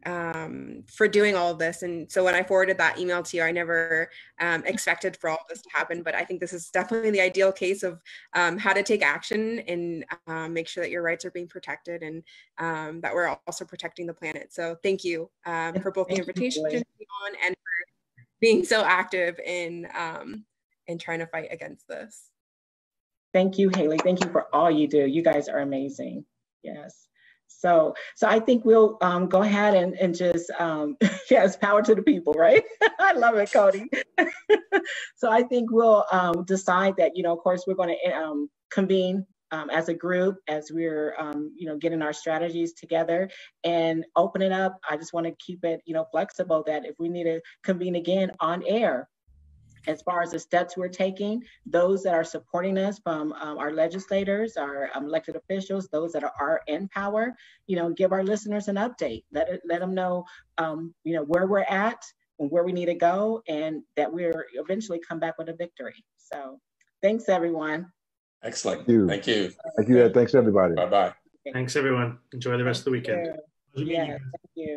doing all of this. And so when I forwarded that email to you, I never expected for all of this to happen. But I think this is definitely the ideal case of how to take action and make sure that your rights are being protected, and that we're also protecting the planet. So thank you for both the invitation to be on and for being so active in trying to fight against this. Thank you, Haley. Thank you for all you do. You guys are amazing. Yes. So I think we'll go ahead and just, yes, power to the people, right? I love it, Cody. So I think we'll decide that, of course, we're going to convene as a group as we're, getting our strategies together and open it up. I just want to keep it, flexible, that if we need to convene again on air, as far as the steps we're taking, those that are supporting us from our legislators, our elected officials, those that are in power, give our listeners an update. Let them know, where we're at and where we need to go, and that we're eventually come back with a victory. So thanks, everyone. Excellent. Thank you. Thanks, everybody. Bye-bye. Thanks, everyone. Enjoy the rest of the weekend. Yeah, thank you.